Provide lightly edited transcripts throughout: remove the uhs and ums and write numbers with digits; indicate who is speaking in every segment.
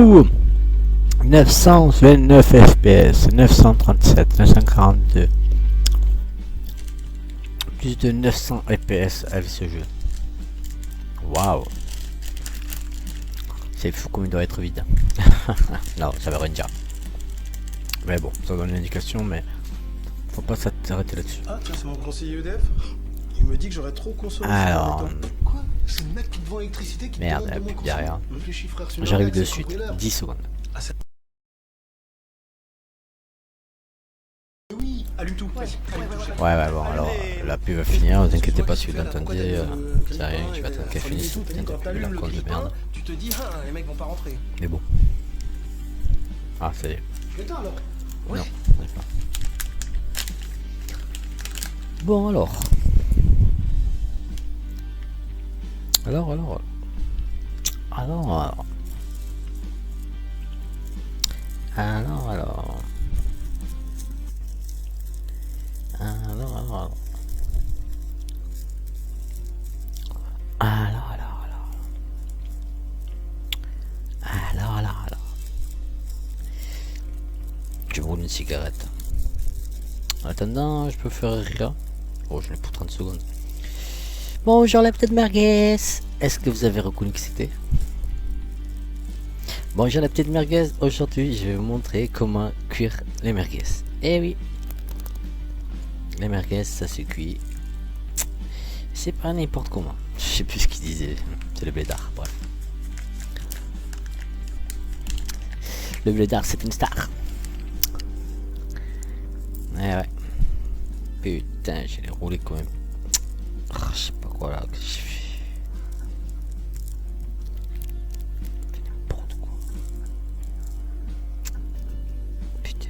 Speaker 1: Ouh, 929 FPS, 937, 942. Plus de 900 FPS avec ce jeu. Waouh. C'est fou comme il doit être vide. Non, ça veut rien dire. Mais bon, ça donne une indication, mais faut pas s'arrêter là-dessus.
Speaker 2: Ah tiens, c'est mon conseiller EDF. Il me dit que j'aurais trop consommé.
Speaker 1: Alors,
Speaker 2: quoi? C'est le mec qui te vend l'électricité qui
Speaker 1: merde,
Speaker 2: te demande de
Speaker 1: plus
Speaker 2: moins
Speaker 1: derrière.
Speaker 2: consommer. Réfléchis, frère,
Speaker 1: J'arrive de suite, 10 secondes.
Speaker 2: Ah, oui, allume tout.
Speaker 1: Ouais, bon, alors la pub va finir, vous inquiétez pas si vous l'entendez, c'est rien, tu vas attendre qu'elle finisse, putain de pub, la con de merde.
Speaker 2: Tu te dis, ah, les mecs vont pas rentrer.
Speaker 1: Mais bon. Ah, ça y est.
Speaker 2: Putain alors.
Speaker 1: Non, ça y est pas. Bon alors. Alors. Je brûle une cigarette. En attendant, je peux faire rire. Oh, je l'ai pour 30 secondes. Bonjour la petite merguez. Est-ce que vous avez reconnu qui c'était? Bonjour la petite merguez. Aujourd'hui, je vais vous montrer comment cuire les merguez. Eh oui. Les merguez, ça se cuit. C'est pas n'importe comment. Je sais plus ce qu'il disait. C'est le blédard, bref. Le blédard, c'est une star. Ouais. Putain, je l'ai roulé quand même. Oh, je sais pas quoi là que j'ai fait. N'importe quoi. Putain.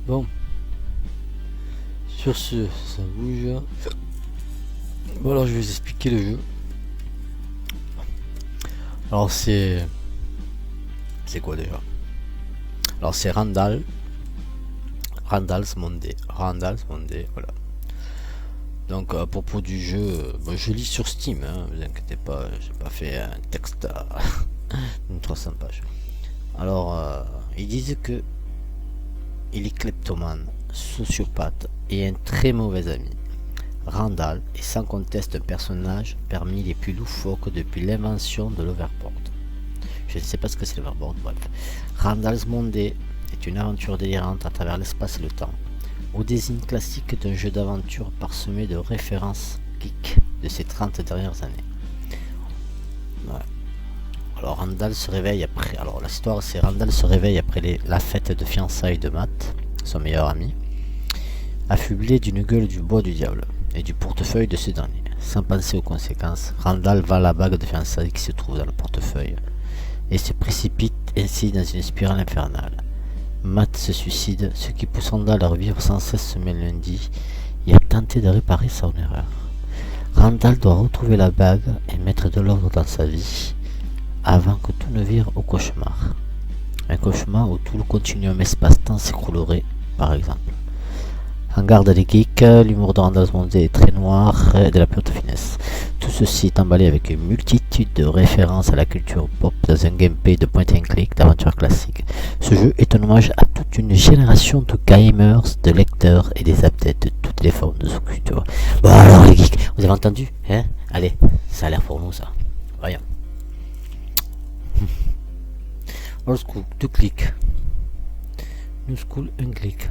Speaker 1: Bon. Sur ce, ça bouge. Bon alors je vais vous expliquer le jeu. Alors c'est quoi déjà? Alors c'est Randal. Randal's Monday, voilà. Donc à propos du jeu, je lis sur Steam, hein, vous inquiétez pas, j'ai pas fait un texte à une 300 pages. Alors ils disent que il est kleptomane, sociopathe et un très mauvais ami. Randal est sans conteste un personnage parmi les plus loufoques depuis l'invention de l'overboard. Je ne sais pas ce que c'est l'overboard, bref. Randal's Monday est une aventure délirante à travers l'espace et le temps, au désigne classique d'un jeu d'aventure parsemé de références geek de ces 30 dernières années. Ouais. Alors Randal se réveille après... Alors l'histoire c'est Randal se réveille après la fête de fiançailles de Matt, son meilleur ami, affublé d'une gueule du bois du diable et du portefeuille de ce dernier. Sans penser aux conséquences, Randal va à la bague de fiançailles qui se trouve dans le portefeuille et se précipite ainsi dans une spirale infernale. Matt se suicide, ce qui pousse Randal à revivre sans cesse ce même lundi et à tenter de réparer son erreur. Randal doit retrouver la bague et mettre de l'ordre dans sa vie avant que tout ne vire au cauchemar. Un cauchemar où tout le continuum espace-temps s'écroulerait, par exemple. En garde les geeks, l'humour de Randal's Monday est très noir et de la pure finesse. Tout ceci est emballé avec une multitude de références à la culture pop dans un gameplay de point and click d'aventure classique. Ce jeu est un hommage à toute une génération de gamers, de lecteurs et des adeptes de toutes les formes de sous-culture. Bon alors les geeks, vous avez entendu, hein? Allez, ça a l'air pour nous ça. Voyons. Old school, 2 clics. New school, 1 clic.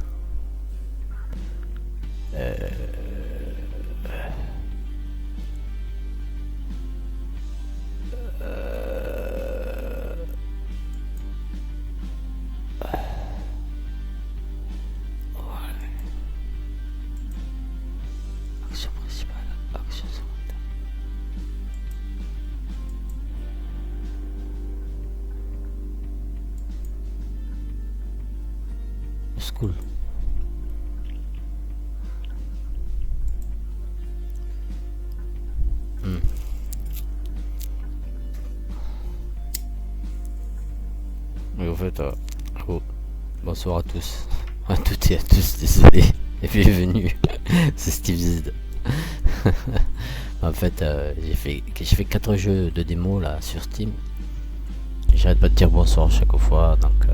Speaker 1: Action principale, action secondaire. School. Et au fait, bonsoir à tous. À toutes et à tous, désolé. Et bienvenue. C'est Steve Z. En fait, j'ai fait 4 jeux de démo là sur Steam. J'arrête pas de dire bonsoir chaque fois, donc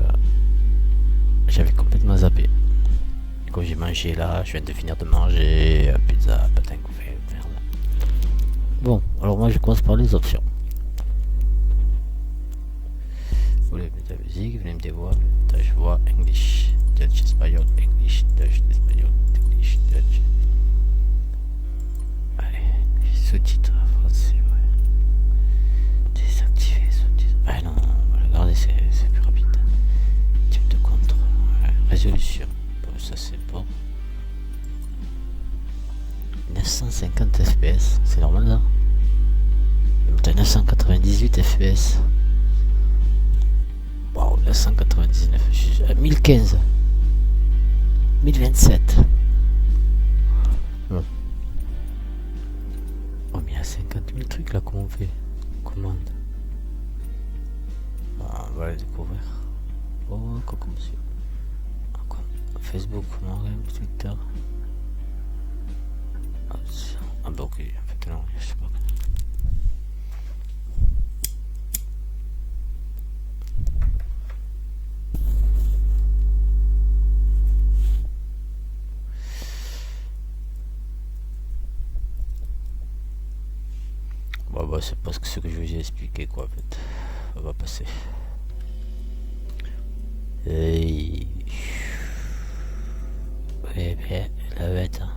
Speaker 1: j'avais complètement zappé. Quand j'ai mangé là, je viens de finir de manger pizza, patin couvert, merde. Bon, alors moi je commence par les options. Vous voulez mettre la musique, vous voulez mettre des voix, Dutch voix, English, Dutch, espagnol, English, Dutch, espagnol, English, Dutch. Allez, sous-titres français, ouais. Désactiver sous-titres. Ah non, on va le garder, c'est plus rapide. Type de contre, ouais. Résolution. Bon, ça c'est bon. 950 fps, c'est normal là. T'as 998 fps. Waouh, 999. 1015. 1027. Oh, mais il y a 50 000 trucs là, comment on fait? Commande. Ah, on va les découvrir. Oh, coucou monsieur. Facebook, comment on regarde Twitter? Ah bah ok, en fait non, je sais pas. Bah c'est pas ce que je vous ai expliqué quoi en fait. On va passer. Hey. Ouais bien, la bête hein.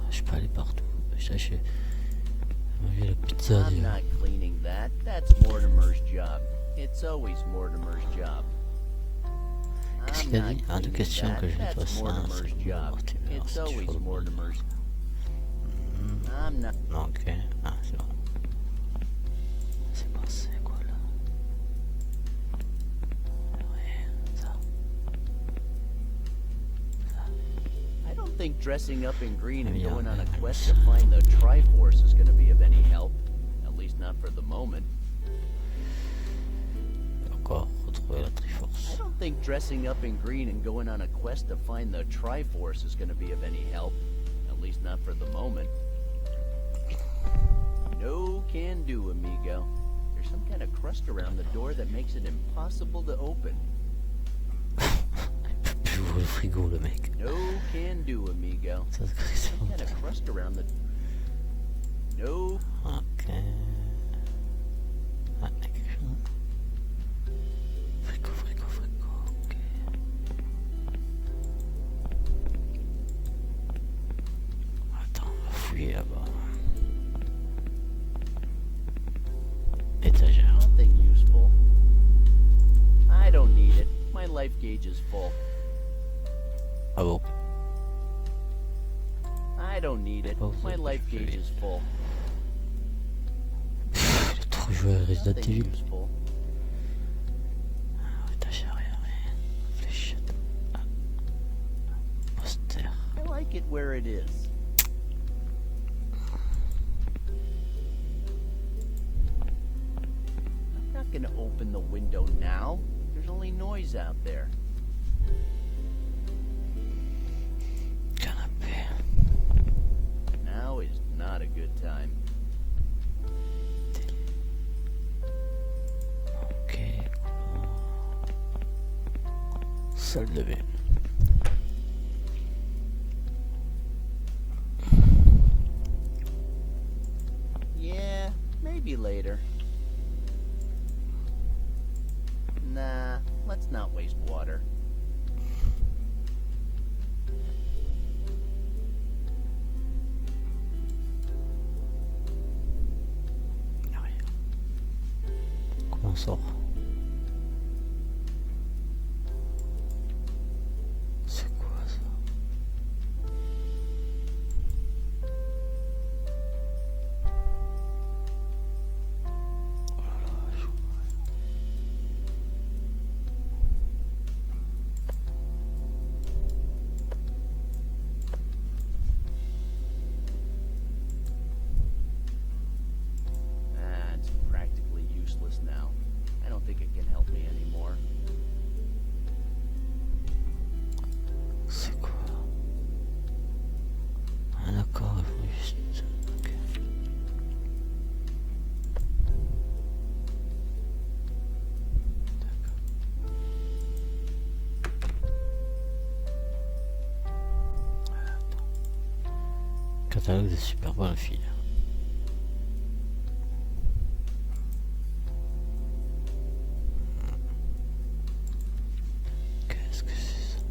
Speaker 1: Je peux aller partout. J'ai mangé la pizza.
Speaker 3: I'm not cleaning that. That's Mortimer's job. It's always Mortimer's job.
Speaker 1: Qu'est-ce qu'il a dit? Un de questions que je vais passer.
Speaker 3: Mortimer's job. It's always Mortimer's. I'm not.
Speaker 1: Ok. Ah, c'est bon. C'est bon, c'est quoi là? Ouais, ça.
Speaker 3: I don't think dressing up in green and going on a quest to find the Triforce is going to be of any help. At least not for the moment.
Speaker 1: Encore retrouver la
Speaker 3: I
Speaker 1: Triforce.
Speaker 3: don't think dressing up in green and going on a quest to find the Triforce is going to be of any help. At least not for the moment. No can do, amigo. There's some kind of crust around the door that makes it impossible to open.
Speaker 1: Il peut plus ouvrir le frigo le mec.
Speaker 3: No can do, amigo.
Speaker 1: Ça se crée
Speaker 3: Some kind of crust around the... No.
Speaker 1: Ok. Ah, quelque chose. Frigo, ok. Attends, on va fouiller là-bas. Étagère.
Speaker 3: Nothing useful. I don't need it. My life gauge is full.
Speaker 1: Ah bon?
Speaker 3: I don't need it. My life gauge is full.
Speaker 1: Il a trop joué à Resident
Speaker 3: Nothing
Speaker 1: Evil.
Speaker 3: useful.
Speaker 1: Étagère, rien. Fléchette. Ah. Poster.
Speaker 3: I like it where it is. I'm not gonna open the window now. There's only noise out there.
Speaker 1: Canapé.
Speaker 3: Now is not a good time.
Speaker 1: Ok. Salle de bain.
Speaker 3: Yeah, maybe later. Nah, let's not waste water.
Speaker 1: Rien. Comment on sort? C'est quoi ça? Oh là là. Catalogue des super bonnes filles. Qu'est-ce que c'est ça?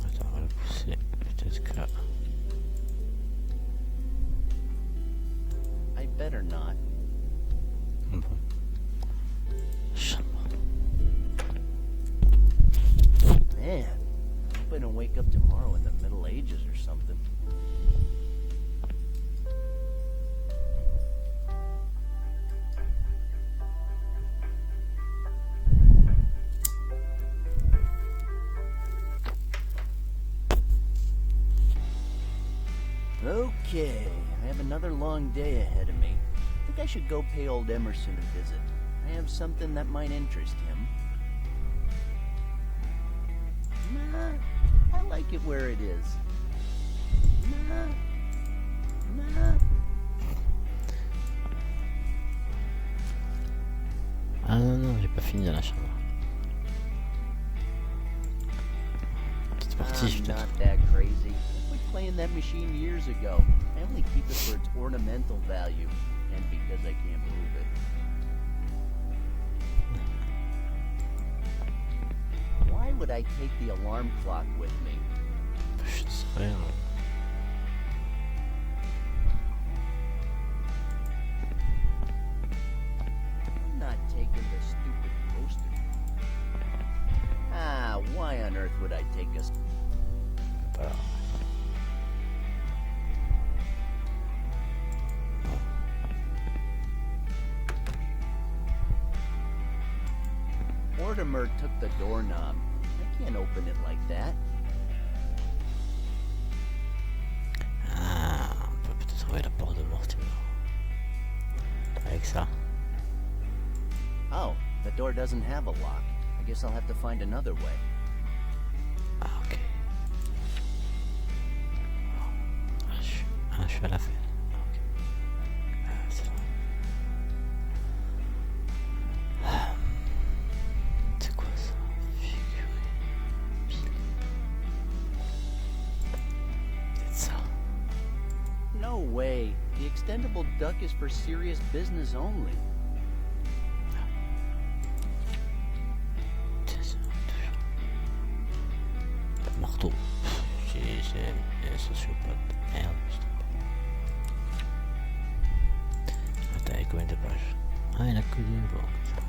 Speaker 1: Attends, on va le pousser. Peut-être que là.
Speaker 3: I better not.
Speaker 1: Bon. Chambre.
Speaker 3: Man, I'm gonna wake up tomorrow in the Middle Ages or something. Okay, I have another long day ahead of me. I think I should go pay old Emerson a visit. I have something that might interest him. Nah, I like it where it is. Nah.
Speaker 1: Ah non, non, j'ai pas fini dans la chambre. Petite partie,
Speaker 3: I'm
Speaker 1: peut-être.
Speaker 3: not that crazy. I quit playing that machine years ago. I only keep it for its ornamental value, and because I can't move it. Why would I take the alarm clock with me?
Speaker 1: Je sais rien.
Speaker 3: I'm not taking the stupid poster. Ah, why on earth would I take a...
Speaker 1: Voilà.
Speaker 3: Mortimer took the doorknob. I can't open it like that.
Speaker 1: Ah, on peut peut-être trouver la porte de Mortimer. Avec ça.
Speaker 3: Oh, the door doesn't have a lock. I guess I'll have to find another way.
Speaker 1: Ah, ok. Je suis à la fin. Ok. Ah, c'est bon. C'est quoi ça? Figurine. Pile. C'est ça.
Speaker 3: No way. The extendable duck is for serious business only.
Speaker 1: Tiens, ça, toujours. Marteau. C'est un sociopathe. Merde, je sais pas. Attends, il y a combien de pages? Ah, il a que deux. Bon, ça.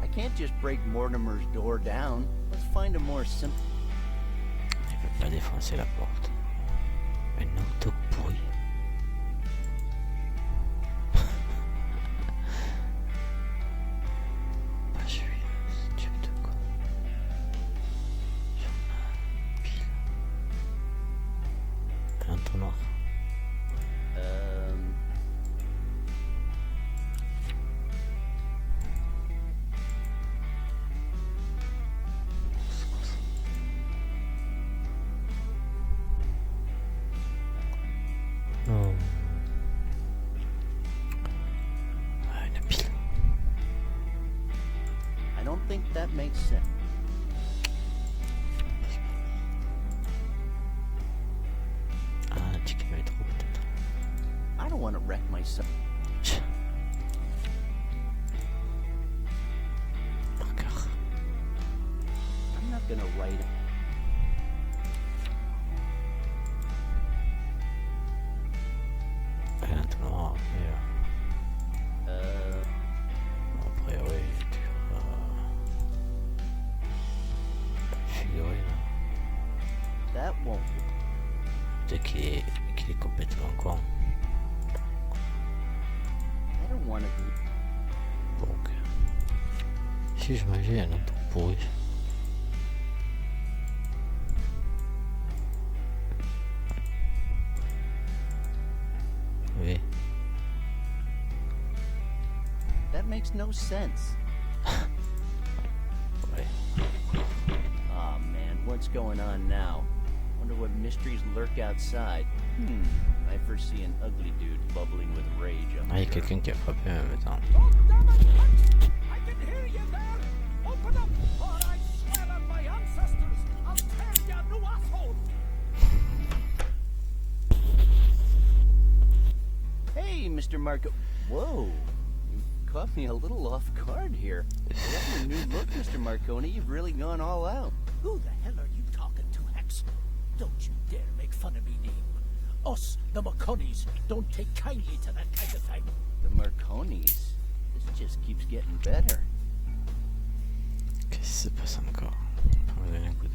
Speaker 3: I can't just break Mortimer's door down. Let's find a more simple...
Speaker 1: Il peut pas défoncer la porte. Un auto pourri. Page 8, c'est tube de quoi? Journal, pile. Un entonnoir. C'est quoi ça? Oh. Ah, une pile.
Speaker 3: I don't think that makes sense.
Speaker 1: Ah, un ticket métro peut-être.
Speaker 3: I don't want to wreck myself.
Speaker 1: Tiens. Marqueur.
Speaker 3: I'm not gonna write it.
Speaker 1: Un entonnoir après. Après, oui, figurine.
Speaker 3: That won't...
Speaker 1: Peut-être qu'il est complètement con.
Speaker 3: I don't want to...
Speaker 1: Donc, si je mangeais un autre pourri. Oui.
Speaker 3: That makes no sense.
Speaker 1: Ouais.
Speaker 3: Aw, man, what's going on now? Wonder what mysteries lurk outside. I foresee an ugly dude bubbling with rage. I'm
Speaker 1: Ah, il y a
Speaker 3: sure.
Speaker 1: quelqu'un qui a frappé en même temps.
Speaker 4: I can hear you there. Open up, or I swear on my ancestors! I'll tear ya new asshole!
Speaker 3: Hey, Mr. Marco. Whoa. You caught me a little off guard here. I love your new look, Mr. Marconi. You've really gone all out.
Speaker 4: Who the hell are you talking to, Hex? Don't you dare make fun of me name. Us, the Marconis, don't take kindly to that kind of thing.
Speaker 3: The Marconis? This just keeps getting better.
Speaker 1: Qu'est-ce qui se passe encore? On va donner un coup d'œil.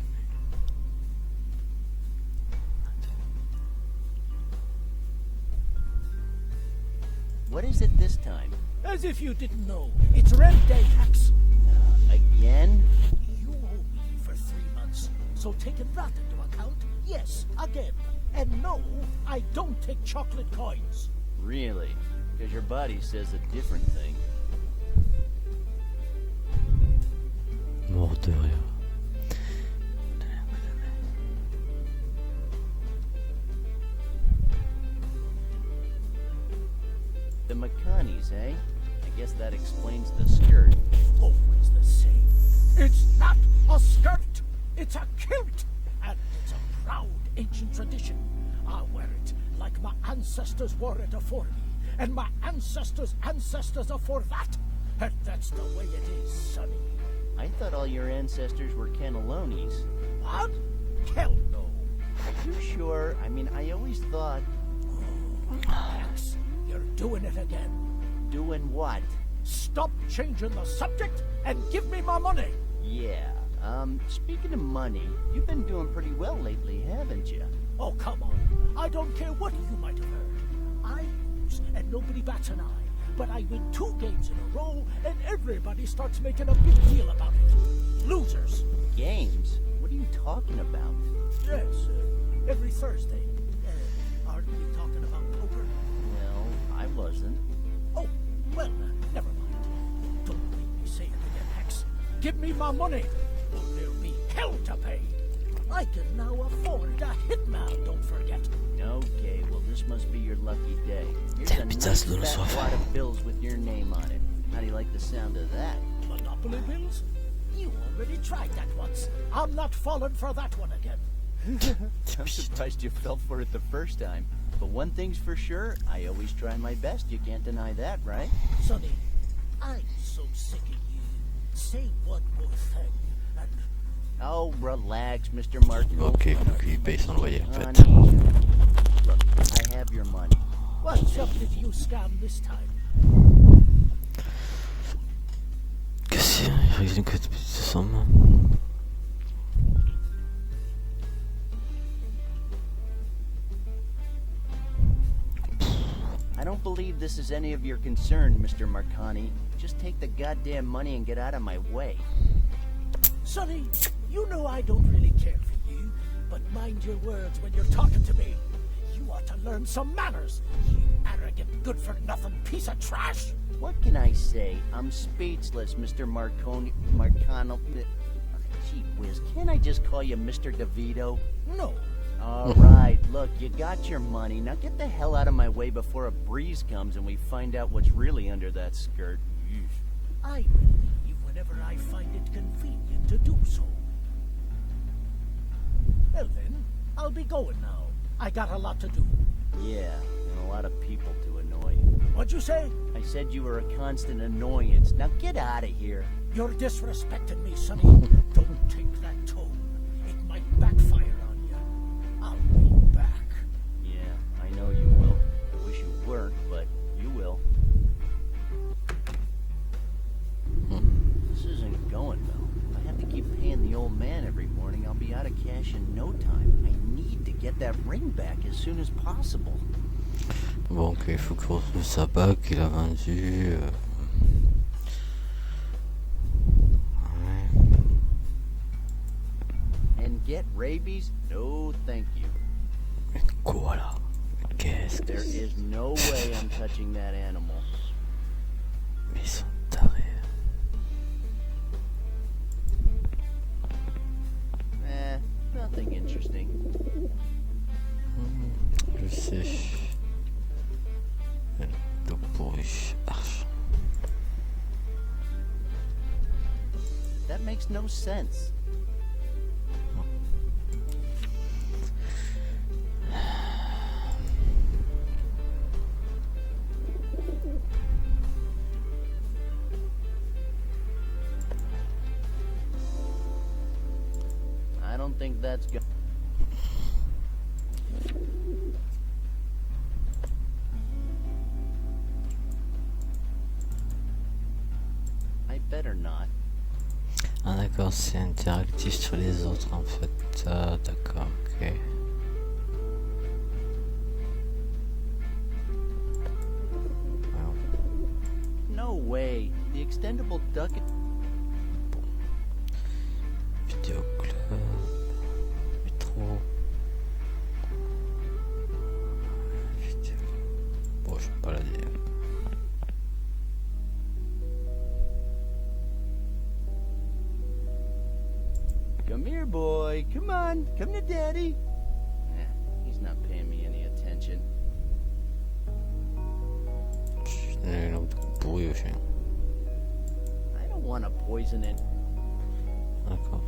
Speaker 3: What is it this time?
Speaker 4: As if you didn't know. It's rent day, Hex.
Speaker 3: Again?
Speaker 4: You owe me for 3 months. So taking that into account, yes, again. And no, I don't take chocolate coins.
Speaker 3: Really? Because your body says a different thing.
Speaker 1: Mort de rire.
Speaker 3: The Macanis, eh? I guess that explains the skirt.
Speaker 4: Always the same. It's not a skirt. It's a kilt. And it's a proud ancient tradition. I wear it like my ancestors wore it afore me. And my ancestors' ancestors afore that. And that's the way it is, sonny.
Speaker 3: I thought all your ancestors were cannellonis.
Speaker 4: What? Hell no.
Speaker 3: Are you sure? I mean, I always thought...
Speaker 4: Max, you're doing it again.
Speaker 3: Doing what?
Speaker 4: Stop changing the subject and give me my money.
Speaker 3: Yeah, speaking of money, you've been doing pretty well lately, haven't you?
Speaker 4: Oh, come on. I don't care what you might have heard. I lose and nobody bats an eye. But I win 2 games in a row and everybody starts making a big deal about it. Losers.
Speaker 3: Games? What are you talking about?
Speaker 4: Yes, every Thursday. Aren't we talking about poker?
Speaker 3: Well, I wasn't.
Speaker 4: Oh, well, never mind. Don't make me say it again, Hex. Give me my money, or there'll be hell to pay. I can now afford a hitman, don't forget.
Speaker 3: Okay, well this must be your lucky day. Here's
Speaker 1: Quelle
Speaker 3: a
Speaker 1: pizza
Speaker 3: nice
Speaker 1: little
Speaker 3: fat
Speaker 1: soif.
Speaker 3: wad of bills with your name on it. How do you like the sound of that?
Speaker 4: Monopoly bills? You already tried that once. I'm not falling for that one again.
Speaker 3: I'm surprised you fell for it the first time. But one thing's for sure, I always try my best. You can't deny that, right?
Speaker 4: Sonny, I'm so sick of you. Say one more thing, and
Speaker 3: Oh, relax, Mr. Martin.
Speaker 1: Ok, donc il paye son loyer en fait.
Speaker 3: Honey, look, I have your money.
Speaker 4: what job did you scam this time?
Speaker 1: Qu'est-ce qu'il y a que de somme?
Speaker 3: I don't believe this is any of your concern, Mr. Marconi. Just take the goddamn money and get out of my way.
Speaker 4: Sonny, you know I don't really care for you, but mind your words when you're talking to me. You ought to learn some manners, you arrogant, good-for-nothing piece of trash.
Speaker 3: What can I say? I'm speechless, Mr. Marconi. Gee whiz, can't I just call you Mr. DeVito?
Speaker 4: No,
Speaker 3: All right, look, you got your money. Now get the hell out of my way before a breeze comes and we find out what's really under that skirt.
Speaker 4: I will leave whenever I find it convenient to do so. Well then, I'll be going now. I got a lot to do.
Speaker 3: Yeah, and a lot of people to annoy.
Speaker 4: What'd you say?
Speaker 3: I said you were a constant annoyance. Now get out of here.
Speaker 4: You're disrespecting me, Sonny. Don't take that tone. It might backfire on you. I'll be back.
Speaker 3: Yeah, I know you will. I wish you weren't, but you will. This isn't going well. I have to keep paying the old man every morning. I'll be out of cash in no time. I need to get that ring back as soon as possible.
Speaker 1: Bon, ok, il faut qu'il retrouve sa bague qu'il a vendue. Ouais.
Speaker 3: And get rabies? No, thank you.
Speaker 1: Mais quoi là? Qu'est-ce que
Speaker 3: There
Speaker 1: c'est?
Speaker 3: is no way I'm touching that animal.
Speaker 1: Mais ils sont tarés.
Speaker 3: Nothing interesting.
Speaker 1: Je sais. Donc pourri. Arche.
Speaker 3: That makes no sense. think that's good. I better not.
Speaker 1: Ah d'accord, c'est interactif sur les autres en fait. D'accord, ok.
Speaker 3: No way. The extendable duck.
Speaker 1: Vidéo club. Métro. Vidéo. Bon, je vais pas la dire.
Speaker 3: Come here, boy. Come on. Come to daddy. He's not paying me any attention.
Speaker 1: Une lampe pourrie au chien.
Speaker 3: I don't want to poison it.
Speaker 1: D'accord.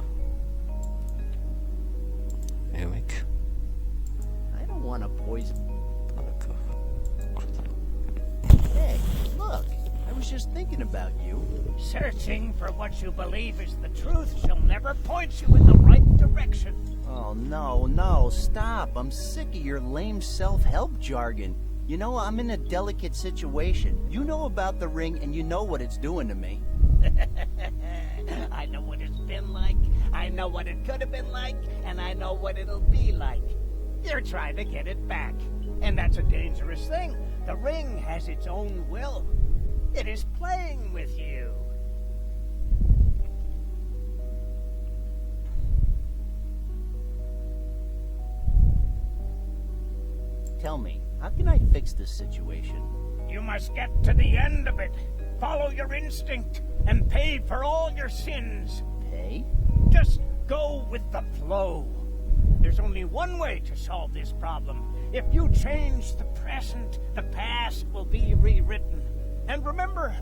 Speaker 1: Et mec.
Speaker 3: I don't want to poison.
Speaker 1: Ah, d'accord.
Speaker 3: Hey, look. I was just thinking about you.
Speaker 4: Searching for what you believe is the truth shall never point you in the right direction.
Speaker 3: Oh, no, stop. I'm sick of your lame self-help jargon. You know, I'm in a delicate situation. You know about the ring, and you know what it's doing to me.
Speaker 4: I know what it's been like, I know what it could have been like, and I know what it'll be like. You're trying to get it back, and that's a dangerous thing. The ring has its own will. It is playing with you.
Speaker 3: Tell me, how can I fix this situation?
Speaker 4: You must get to the end of it. Follow your instinct and pay for all your sins.
Speaker 3: Pay?
Speaker 4: Just go with the flow. There's only one way to solve this problem. If you change the present, the past will be rewritten. And remember,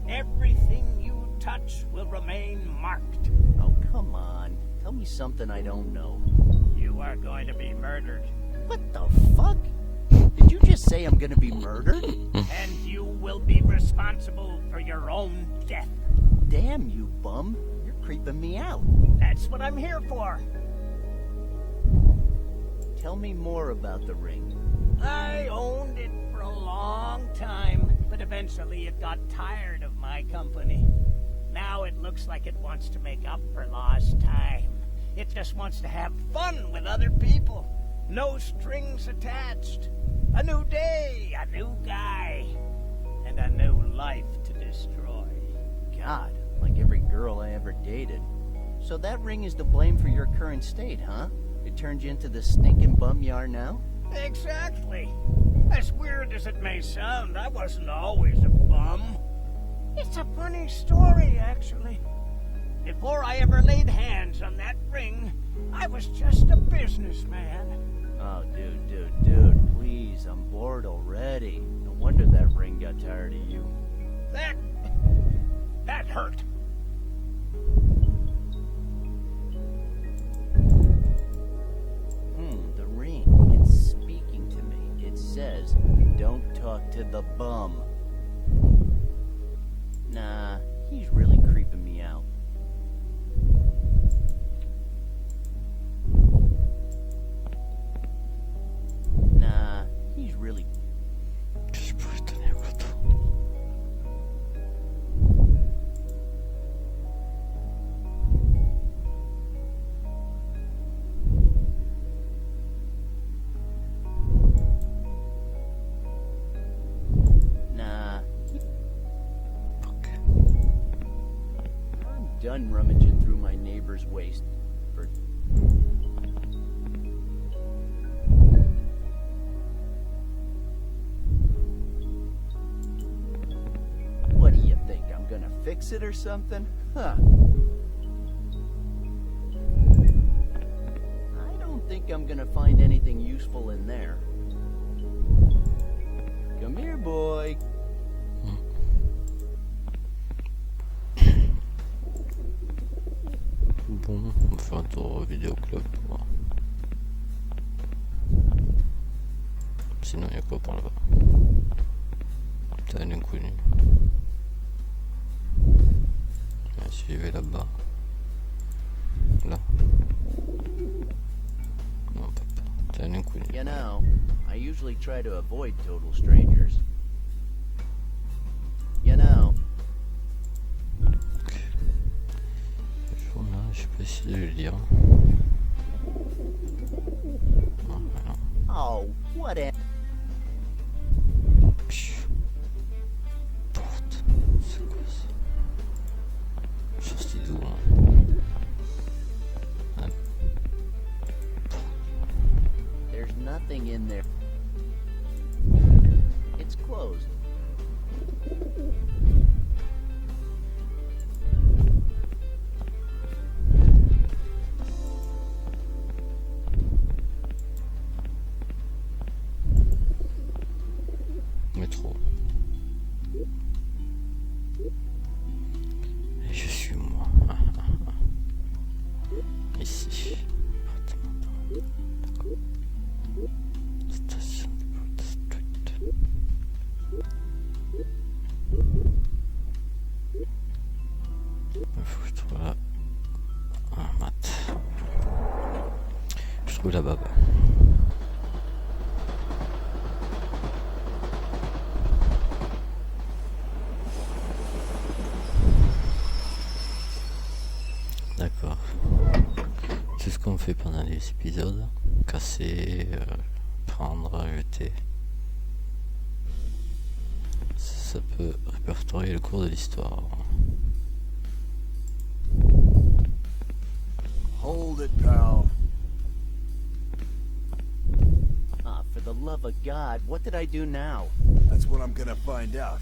Speaker 4: everything you touch will remain marked.
Speaker 3: Oh, come on. Tell me something I don't know.
Speaker 4: You are going to be murdered.
Speaker 3: What the fuck? Did you just say I'm gonna be murdered?
Speaker 4: And you will be responsible for your own death.
Speaker 3: Damn you, bum. You're creeping me out.
Speaker 4: That's what I'm here for.
Speaker 3: Tell me more about the ring.
Speaker 4: I owned it for a long time, but eventually it got tired of my company. Now it looks like it wants to make up for lost time. It just wants to have fun with other people. No strings attached. A new day, a new guy, and a new life to destroy.
Speaker 3: God, like every girl I ever dated. So that ring is to blame for your current state, huh? It turned you into the stinking bum you are now?
Speaker 4: Exactly. As weird as it may sound, I wasn't always a bum. It's a funny story, actually. Before I ever laid hands on that ring, I was just a businessman.
Speaker 3: Oh, dude, please, I'm bored already. No wonder that ring got tired of you.
Speaker 4: That hurt.
Speaker 3: The ring, it's speaking to me. It says, don't talk to the bum. Nah, he's really creeping me out. Nah, he's really...
Speaker 1: Je pourrais donner un couteau.
Speaker 3: Nah.
Speaker 1: Ok.
Speaker 3: I'm done rummaging through my neighbor's waste. For... What do you think? I'm gonna fix it or something? Huh. I don't think I'm gonna find anything useful in there. Come here, boy.
Speaker 1: Bon, on va faire un tour au vidéoclub pour voir. Sinon, il y a quoi par là-bas? T'as un inconnu. Suivez là-bas. Là. C'est un inconnu.
Speaker 3: You know, I usually try to avoid total strangers. You know.
Speaker 1: Le journal, je peux essayer de le lire. Non, voilà.
Speaker 3: Oh, what a...
Speaker 1: Porte. C'est quoi ça? Sortie d'où, hein?
Speaker 3: There's nothing in there. It's closed.
Speaker 1: Métro. Et je suis moi. Ici. D'accord. Station de Street. Il faut que je trouve là un mat. Je trouve la baba. D'accord. C'est ce qu'on fait pendant les épisodes. Casser, prendre, jeter. Ça peut répertorier le cours de l'histoire.
Speaker 5: Hold it, pal.
Speaker 3: Ah, for the love of God, what did I do now?
Speaker 5: That's what I'm gonna find out.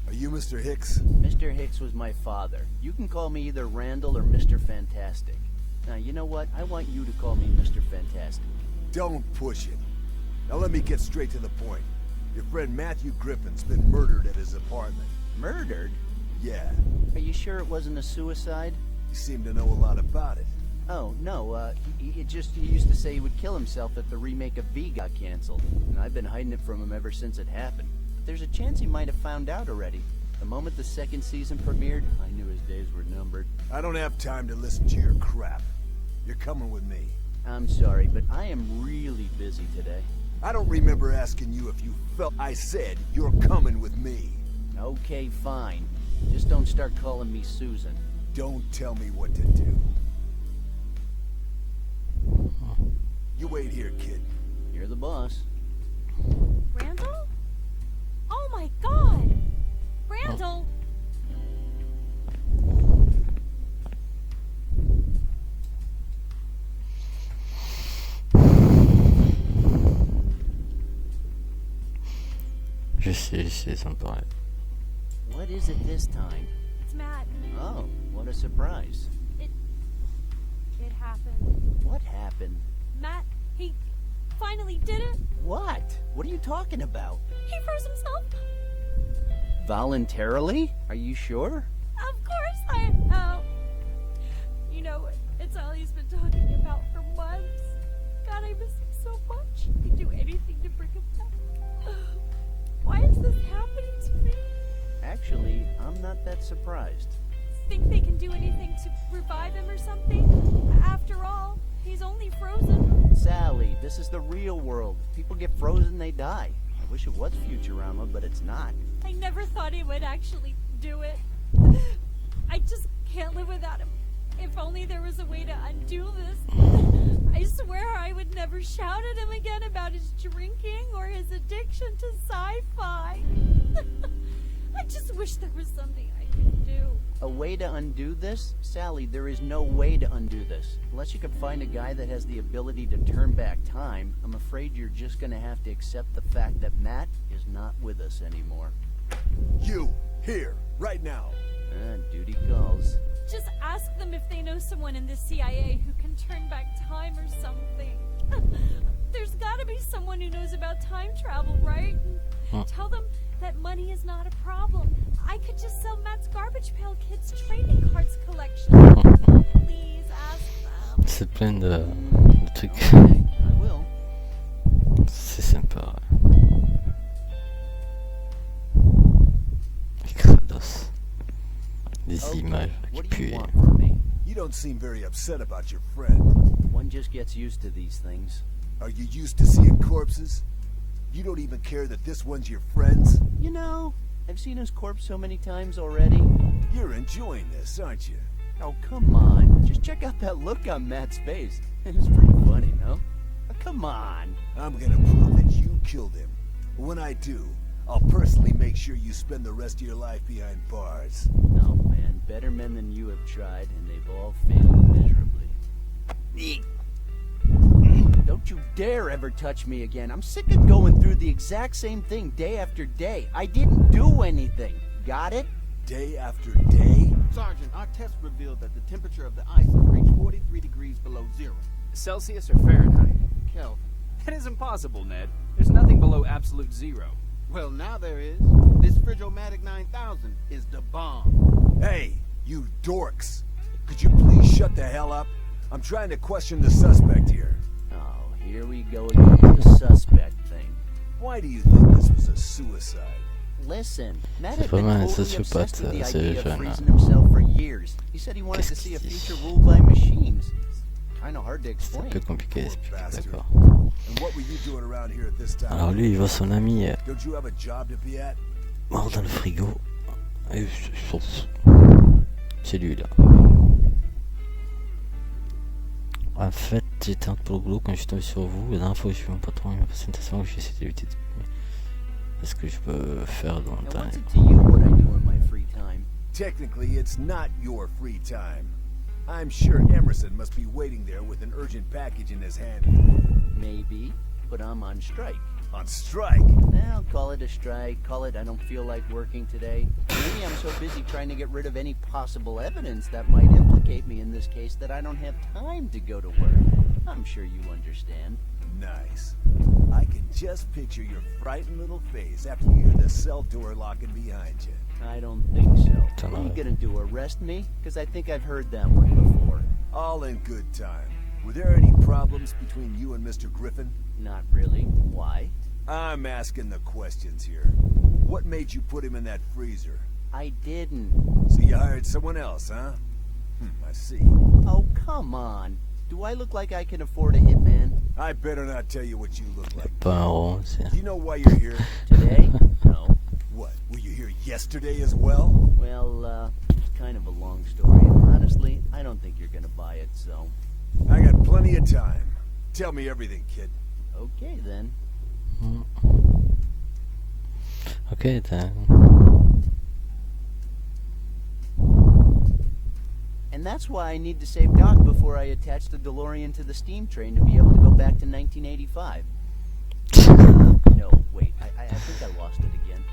Speaker 5: Are you Mr. Hicks?
Speaker 3: Mr. Hicks was my father. You can call me either Randal or Mr. Fantastic. Now, you know what? I want you to call me Mr. Fantastic.
Speaker 5: Don't push it. Now let me get straight to the point. Your friend Matthew Griffin's been murdered at his apartment.
Speaker 3: Murdered?
Speaker 5: Yeah.
Speaker 3: Are you sure it wasn't a suicide?
Speaker 5: You seem to know a lot about it.
Speaker 3: Oh, no, he used to say he would kill himself if the remake of V got canceled. And I've been hiding it from him ever since it happened. But there's a chance he might have found out already. The moment the second season premiered, I knew his days were numbered.
Speaker 5: I don't have time to listen to your crap. You're coming with me.
Speaker 3: I'm sorry, but I am really busy today.
Speaker 5: I don't remember asking you if you felt. I said you're coming with me.
Speaker 3: Okay, fine. Just don't start calling me Susan.
Speaker 5: Don't tell me what to do. You wait here, kid.
Speaker 3: You're the boss.
Speaker 6: Randall? Oh my God! Randall!
Speaker 1: Je sais, ça me paraît.
Speaker 3: What is it this time?
Speaker 6: It's Matt.
Speaker 3: Oh, what a surprise.
Speaker 6: It happened.
Speaker 3: What happened?
Speaker 6: Matt, he finally did it.
Speaker 3: What? What are you talking about?
Speaker 6: He froze himself.
Speaker 3: Voluntarily? Are you sure?
Speaker 6: Of course I am. You know, it's all he's been talking about for months. God, I miss him so much. I'd do anything to bring him back. Why is this happening to me?
Speaker 3: Actually, I'm not that surprised.
Speaker 6: Think they can do anything to revive him or something? After all, he's only frozen.
Speaker 3: Sally, this is the real world. People get frozen, they die. I wish it was Futurama, but it's not.
Speaker 6: I never thought he would actually do it. I just can't live without him. If only there was a way to undo this. I swear I would never shout at him again about his drinking or his addiction to sci-fi. I just wish there was something I could do.
Speaker 3: A way to undo this? Sally, there is no way to undo this. Unless you can find a guy that has the ability to turn back time, I'm afraid you're just gonna have to accept the fact that Matt is not with us anymore.
Speaker 5: You, here, right now.
Speaker 3: Duty calls.
Speaker 6: Just ask them if they know someone in the CIA who can turn back time or something. There's gotta be someone who knows about time travel, right? Tell them that money is not a problem. I could just sell Matt's Garbage Pail Kids trading cards collection. Please ask them.
Speaker 1: C'est plein de trucs.
Speaker 3: Okay, I will.
Speaker 1: C'est sympa. Les crados. Des
Speaker 3: Okay,
Speaker 1: images qui
Speaker 3: what do you
Speaker 1: puent.
Speaker 3: want from me?
Speaker 5: You don't seem very upset about your friend.
Speaker 3: One just gets used to these things.
Speaker 5: Are you used to seeing corpses? You don't even care that this one's your friend's?
Speaker 3: You know, I've seen his corpse so many times already.
Speaker 5: You're enjoying this, aren't you?
Speaker 3: Oh, come on. Just check out that look on Matt's face. It's pretty funny, no? Oh, come on.
Speaker 5: I'm gonna prove that you killed him. When I do, I'll personally make sure you spend the rest of your life behind bars.
Speaker 3: Oh, man. Better men than you have tried, and they've all failed miserably. Don't you dare ever touch me again. I'm sick of going through the exact same thing day after day. I didn't do anything. Got it?
Speaker 5: Day after day?
Speaker 7: Sergeant, our test revealed that the temperature of the ice has reached 43 degrees below zero.
Speaker 8: Celsius or Fahrenheit?
Speaker 7: Kelvin.
Speaker 8: That is impossible, Ned. There's nothing below absolute zero.
Speaker 7: Well, now there is. This Frigomatic 9000 is the bomb.
Speaker 5: Hey, you dorks. Could you please shut the hell up? I'm trying to question the suspect here.
Speaker 3: Oh, here we go again with the suspect thing.
Speaker 5: Why do you think this was a suicide?
Speaker 3: Listen, Matt
Speaker 1: C'est
Speaker 3: had been
Speaker 1: vraiment un
Speaker 3: totally obsessed
Speaker 1: sociopathe,
Speaker 3: with the
Speaker 1: c'est
Speaker 3: idea of
Speaker 1: jeune.
Speaker 3: freezing himself for years. He said he wanted to see a future ruled by machines. Kind of hard to
Speaker 1: C'est un
Speaker 3: explain.
Speaker 1: peu compliqué à
Speaker 5: Poor
Speaker 1: expliquer,
Speaker 5: bastard.
Speaker 1: d'accord.
Speaker 5: And what were you doing around here at this time?
Speaker 1: Alors lui, il voit son ami
Speaker 5: Don't you have a job to be at?
Speaker 1: mort dans le frigo. Et c'est lui là. En fait, j'étais un peu au boulot quand je suis tombé sur vous. La dernière fois que je suis mon patron, il m'a passé une station où j'ai essayé d'éviter de... Est-ce que je peux faire dans le
Speaker 3: Now,
Speaker 1: temps?
Speaker 3: what's it to you what I do in my free time?
Speaker 5: Technically, it's not your free time. I'm sure Emerson must be waiting there with an urgent package in his hand.
Speaker 3: Maybe, but I'm on strike.
Speaker 5: On strike?
Speaker 3: Well, call it a strike, call it I don't feel like working today. Maybe I'm so busy trying to get rid of any possible evidence that might implicate me in this case that I don't have time to go to work. I'm sure you understand.
Speaker 5: Nice. I can just picture your frightened little face after you hear the cell door locking behind you.
Speaker 3: I don't think so. What are you gonna do, arrest me? Because I think I've heard that one before.
Speaker 5: All in good time. Were there any problems between you and Mr. Griffin?
Speaker 3: Not really. Why?
Speaker 5: I'm asking the questions here. What made you put him in that freezer?
Speaker 3: I didn't.
Speaker 5: So you hired someone else, huh? I see.
Speaker 3: Oh, come on. Do I look like I can afford a hitman?
Speaker 5: I better not tell you what you look like.
Speaker 1: Pas un rond, c'est...
Speaker 5: Do you know why you're here?
Speaker 3: Today? No.
Speaker 5: What, were you here yesterday as well?
Speaker 3: Well, it's kind of a long story, and honestly, I don't think you're gonna buy it, so...
Speaker 5: I got plenty of time. Tell me everything, kid.
Speaker 3: Okay, then.
Speaker 1: Ok, then.
Speaker 3: And that's why I need to save Doc before I attach the DeLorean to the steam train to be able to go back to 1985. No, wait, I think I lost it again.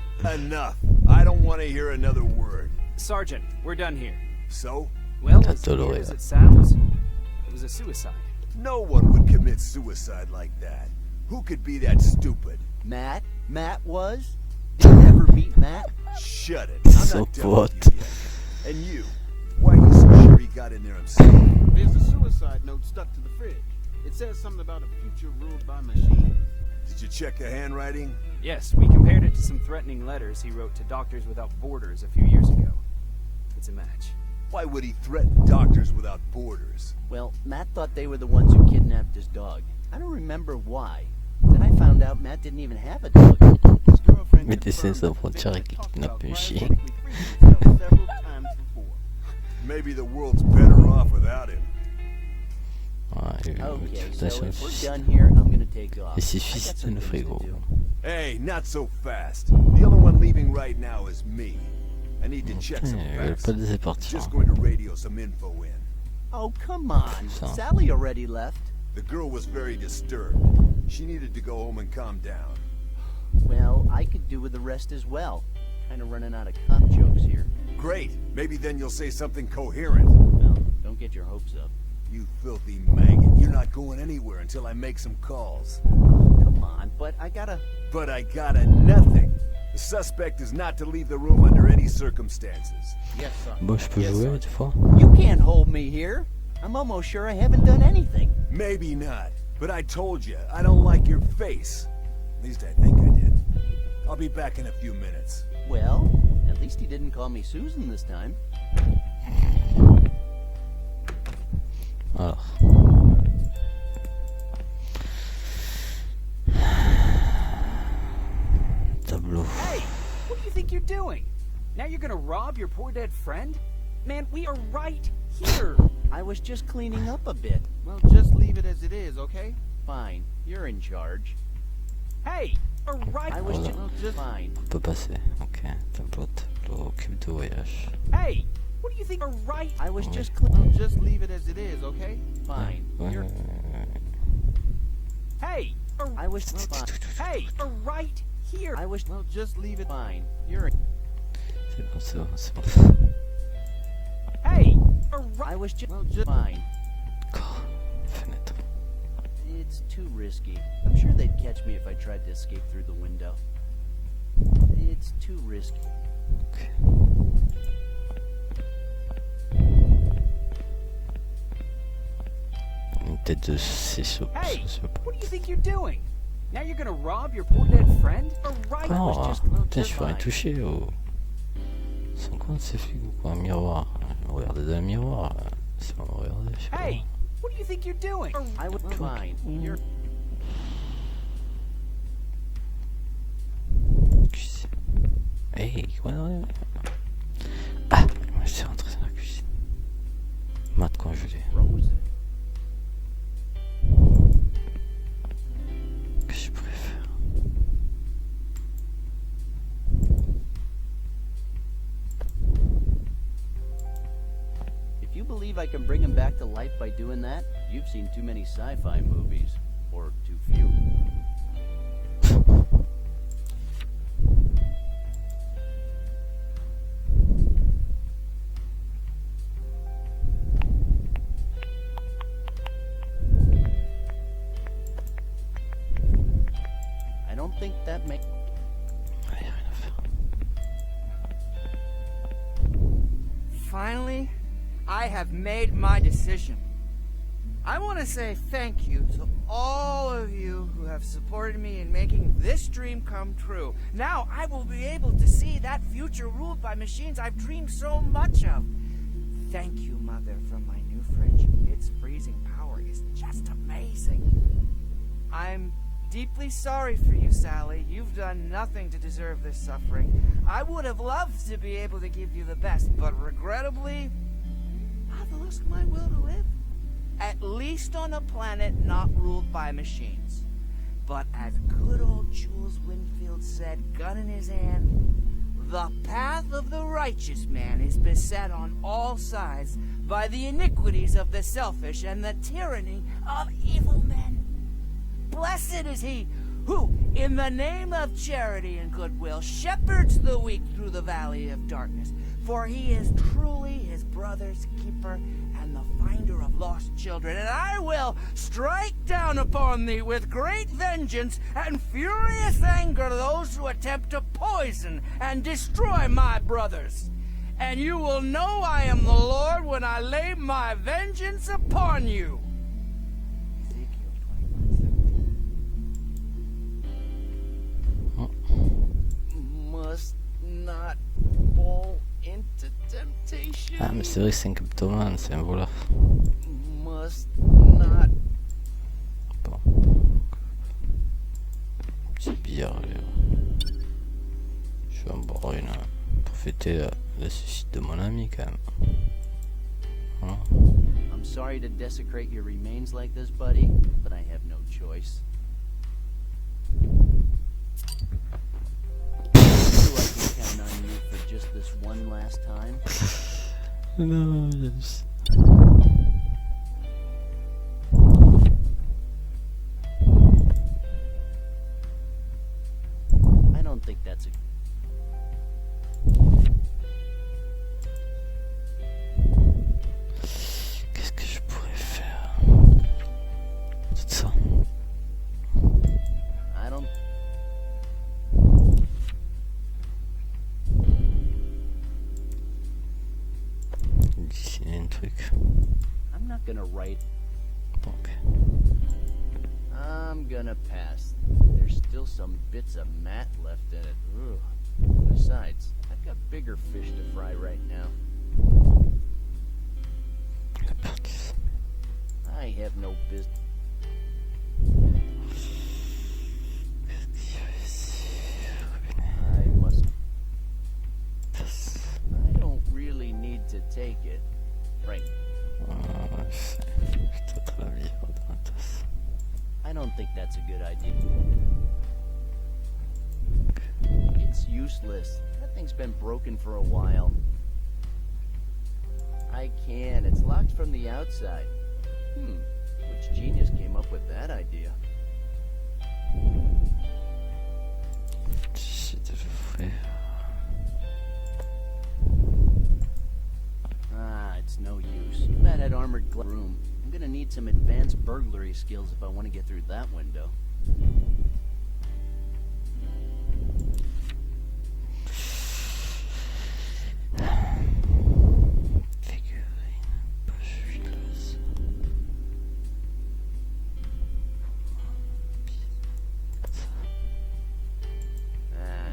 Speaker 5: Enough. I don't want to hear another word.
Speaker 8: Sergeant, we're done here.
Speaker 5: So?
Speaker 8: Well,
Speaker 1: That's
Speaker 8: as weird
Speaker 1: totally
Speaker 8: as
Speaker 1: it.
Speaker 8: it sounds, it was a suicide.
Speaker 5: No one would commit suicide like that. Who could be that stupid?
Speaker 3: Matt? Matt was? Did you ever meet Matt?
Speaker 5: Shut it. I'm
Speaker 1: So
Speaker 5: not done
Speaker 1: what?
Speaker 5: with you yet. And you? Why are you so sure he got in there himself?
Speaker 7: There's a suicide note stuck to the fridge. It says something about a future ruled by machines.
Speaker 5: Did you check the handwriting?
Speaker 8: Yes, we compared it to some threatening letters he wrote to Doctors Without Borders a few years ago. It's a match.
Speaker 5: Why would he threaten Doctors Without Borders?
Speaker 3: Well, Matt thought they were the ones who kidnapped his dog. I don't remember why. Then I found out Matt didn't even have a dog.
Speaker 7: His girlfriend
Speaker 1: Médecins
Speaker 7: confirmed
Speaker 1: sans
Speaker 7: that
Speaker 1: frontières
Speaker 7: they
Speaker 1: qui
Speaker 7: talked
Speaker 1: kidnappent
Speaker 7: about
Speaker 1: un
Speaker 7: Brian
Speaker 1: chien.
Speaker 7: Blakely freezing himself several times before.
Speaker 5: Maybe the world's better off without him.
Speaker 1: Ouais,
Speaker 3: Okay,
Speaker 1: putain,
Speaker 3: so
Speaker 1: je
Speaker 3: if we're
Speaker 1: suis...
Speaker 3: done here, I'm gonna take off.
Speaker 1: Et ses
Speaker 3: I got
Speaker 1: fils
Speaker 3: some
Speaker 1: dans le
Speaker 3: things to
Speaker 1: frigo.
Speaker 3: do.
Speaker 5: Hey, not so fast. The only one leaving right now is me. I need to check some
Speaker 1: Putain, ils veulent
Speaker 5: facts.
Speaker 1: pas laisser partir.
Speaker 5: Just going to radio some info in.
Speaker 3: Oh, come on.
Speaker 1: So.
Speaker 3: Sally already left.
Speaker 5: The girl was very disturbed. She needed to go home and calm down.
Speaker 3: Well, I could do with the rest as well. Kind of running out of cop jokes here.
Speaker 5: Great. Maybe then you'll say something coherent.
Speaker 3: Well, don't get your hopes up.
Speaker 5: You filthy maggot. You're not going anywhere until I make some calls.
Speaker 3: Come on, but I gotta...
Speaker 5: But I got a nothing. The suspect is not to leave the room under any circumstances.
Speaker 7: Yes, sir.
Speaker 1: Bon, je peux
Speaker 3: Yes,
Speaker 1: jouer
Speaker 3: sir.
Speaker 1: des fois?
Speaker 3: You can't hold me here. I'm almost sure I haven't done anything.
Speaker 5: Maybe not. But I told you, I don't like your face. At least I think I did. I'll be back in a few minutes.
Speaker 3: Well, at least he didn't call me Susan this time.
Speaker 1: Alors. tableau.
Speaker 8: Hey, what do you think you're doing? Now you're gonna rob your poor dead friend? Man, we are right here.
Speaker 3: I was just cleaning up a bit.
Speaker 7: Well, just leave it as it is, okay?
Speaker 3: Fine, you're in charge.
Speaker 8: Hey, a right.
Speaker 3: I was
Speaker 1: Voilà.
Speaker 3: just fine.
Speaker 1: On peut passer. Ok, tableau, cube de voyage.
Speaker 8: Hey, what do you think? A right.
Speaker 3: I was
Speaker 1: Ouais.
Speaker 3: just
Speaker 7: Well, just leave it as it is, okay?
Speaker 3: fine.
Speaker 1: Ouais,
Speaker 3: You're
Speaker 8: Hey,
Speaker 3: I was fine.
Speaker 8: hey, a right here.
Speaker 3: I was
Speaker 7: Well, just leave it.
Speaker 3: fine. You're
Speaker 1: C'est bon, c'est bon, c'est bon.
Speaker 8: Hey, a
Speaker 3: I
Speaker 8: right.
Speaker 3: was just
Speaker 7: Well, just
Speaker 3: fine.
Speaker 1: Encore. Fenêtre.
Speaker 3: It's too risky. I'm sure they'd catch me if I tried to escape through the window. It's too risky.
Speaker 1: Ok. Une tête de
Speaker 8: Hey,
Speaker 1: sociopathe.
Speaker 8: what do you think you're doing? Now you're gonna rob your poor dead friend? A right.
Speaker 1: Oh,
Speaker 3: just-
Speaker 1: putain,
Speaker 3: just
Speaker 1: je ferais
Speaker 3: fine.
Speaker 1: toucher au... Sans compte ces flics ou quoi, un miroir. Regardez dans le miroir. C'est bon, regardez, je sais pas.
Speaker 8: Hey, what do you think you're doing?
Speaker 3: I was fine. You're
Speaker 1: Cuisine. Hey, quoi, non, ah, je suis rentré dans la cuisine. Mat congelé.
Speaker 3: frozen.
Speaker 1: Qu'est-ce que je pourrais faire?
Speaker 3: If you believe I can bring him back to life by doing that, you've seen too many sci-fi movies. Or too few. I don't think that makes...
Speaker 1: Ouais, y a rien à faire.
Speaker 9: Finally, I have made my decision. I want to say thank you to all of you who have supported me in making this dream come true. Now I will be able to see that future ruled by machines I've dreamed so much of. Thank you, Mother, for my new fridge. Its freezing power is just amazing. I'm deeply sorry for you, Sally. You've done nothing to deserve this suffering. I would have loved to be able to give you the best, but regrettably, I've lost my will to live. At least on a planet not ruled by machines. But as good old Jules Winfield said, gun in his hand, the path of the righteous man is beset on all sides by the iniquities of the selfish and the tyranny of evil men. Blessed is he who, in the name of charity and goodwill, shepherds the weak through the valley of darkness. For he is truly his brother's keeper and the finder of lost children. And I will strike down upon thee with great vengeance and furious anger those who attempt to poison and destroy my brothers. And you will know I am the Lord when I lay my vengeance upon you. Ezekiel 21:17. Must not fall into temptation.
Speaker 1: Ah, mais c'est vrai que c'est un kleptomane, c'est un voleur.
Speaker 9: Must not.
Speaker 1: Bon. Petit bière, je vais en boire une pour fêter le suicide de mon ami quand même. Voilà.
Speaker 3: I'm sorry to desecrate your remains like this, buddy, but I have no choice. I feel I can count on you for just this one last time.
Speaker 1: Non,
Speaker 3: I don't think that's a...
Speaker 1: qu'est-ce que je pourrais faire? C'est ça.
Speaker 3: I don't...
Speaker 1: Dessiner un truc.
Speaker 3: I'm not gonna write...
Speaker 1: Ok.
Speaker 3: I'm gonna pass. There's still some bits of mat left in it. Ugh. Besides, I've got bigger fish to fry right now.
Speaker 1: La partie.
Speaker 3: I have no business...
Speaker 1: Qu'est-ce qu'il y a ici?
Speaker 3: good idea. It's useless. That thing's been broken for a while. I can. It's locked from the outside. Which genius came up with that idea? It's no use. That had armored room. I'm gonna need some advanced burglary skills if I want to get through that window.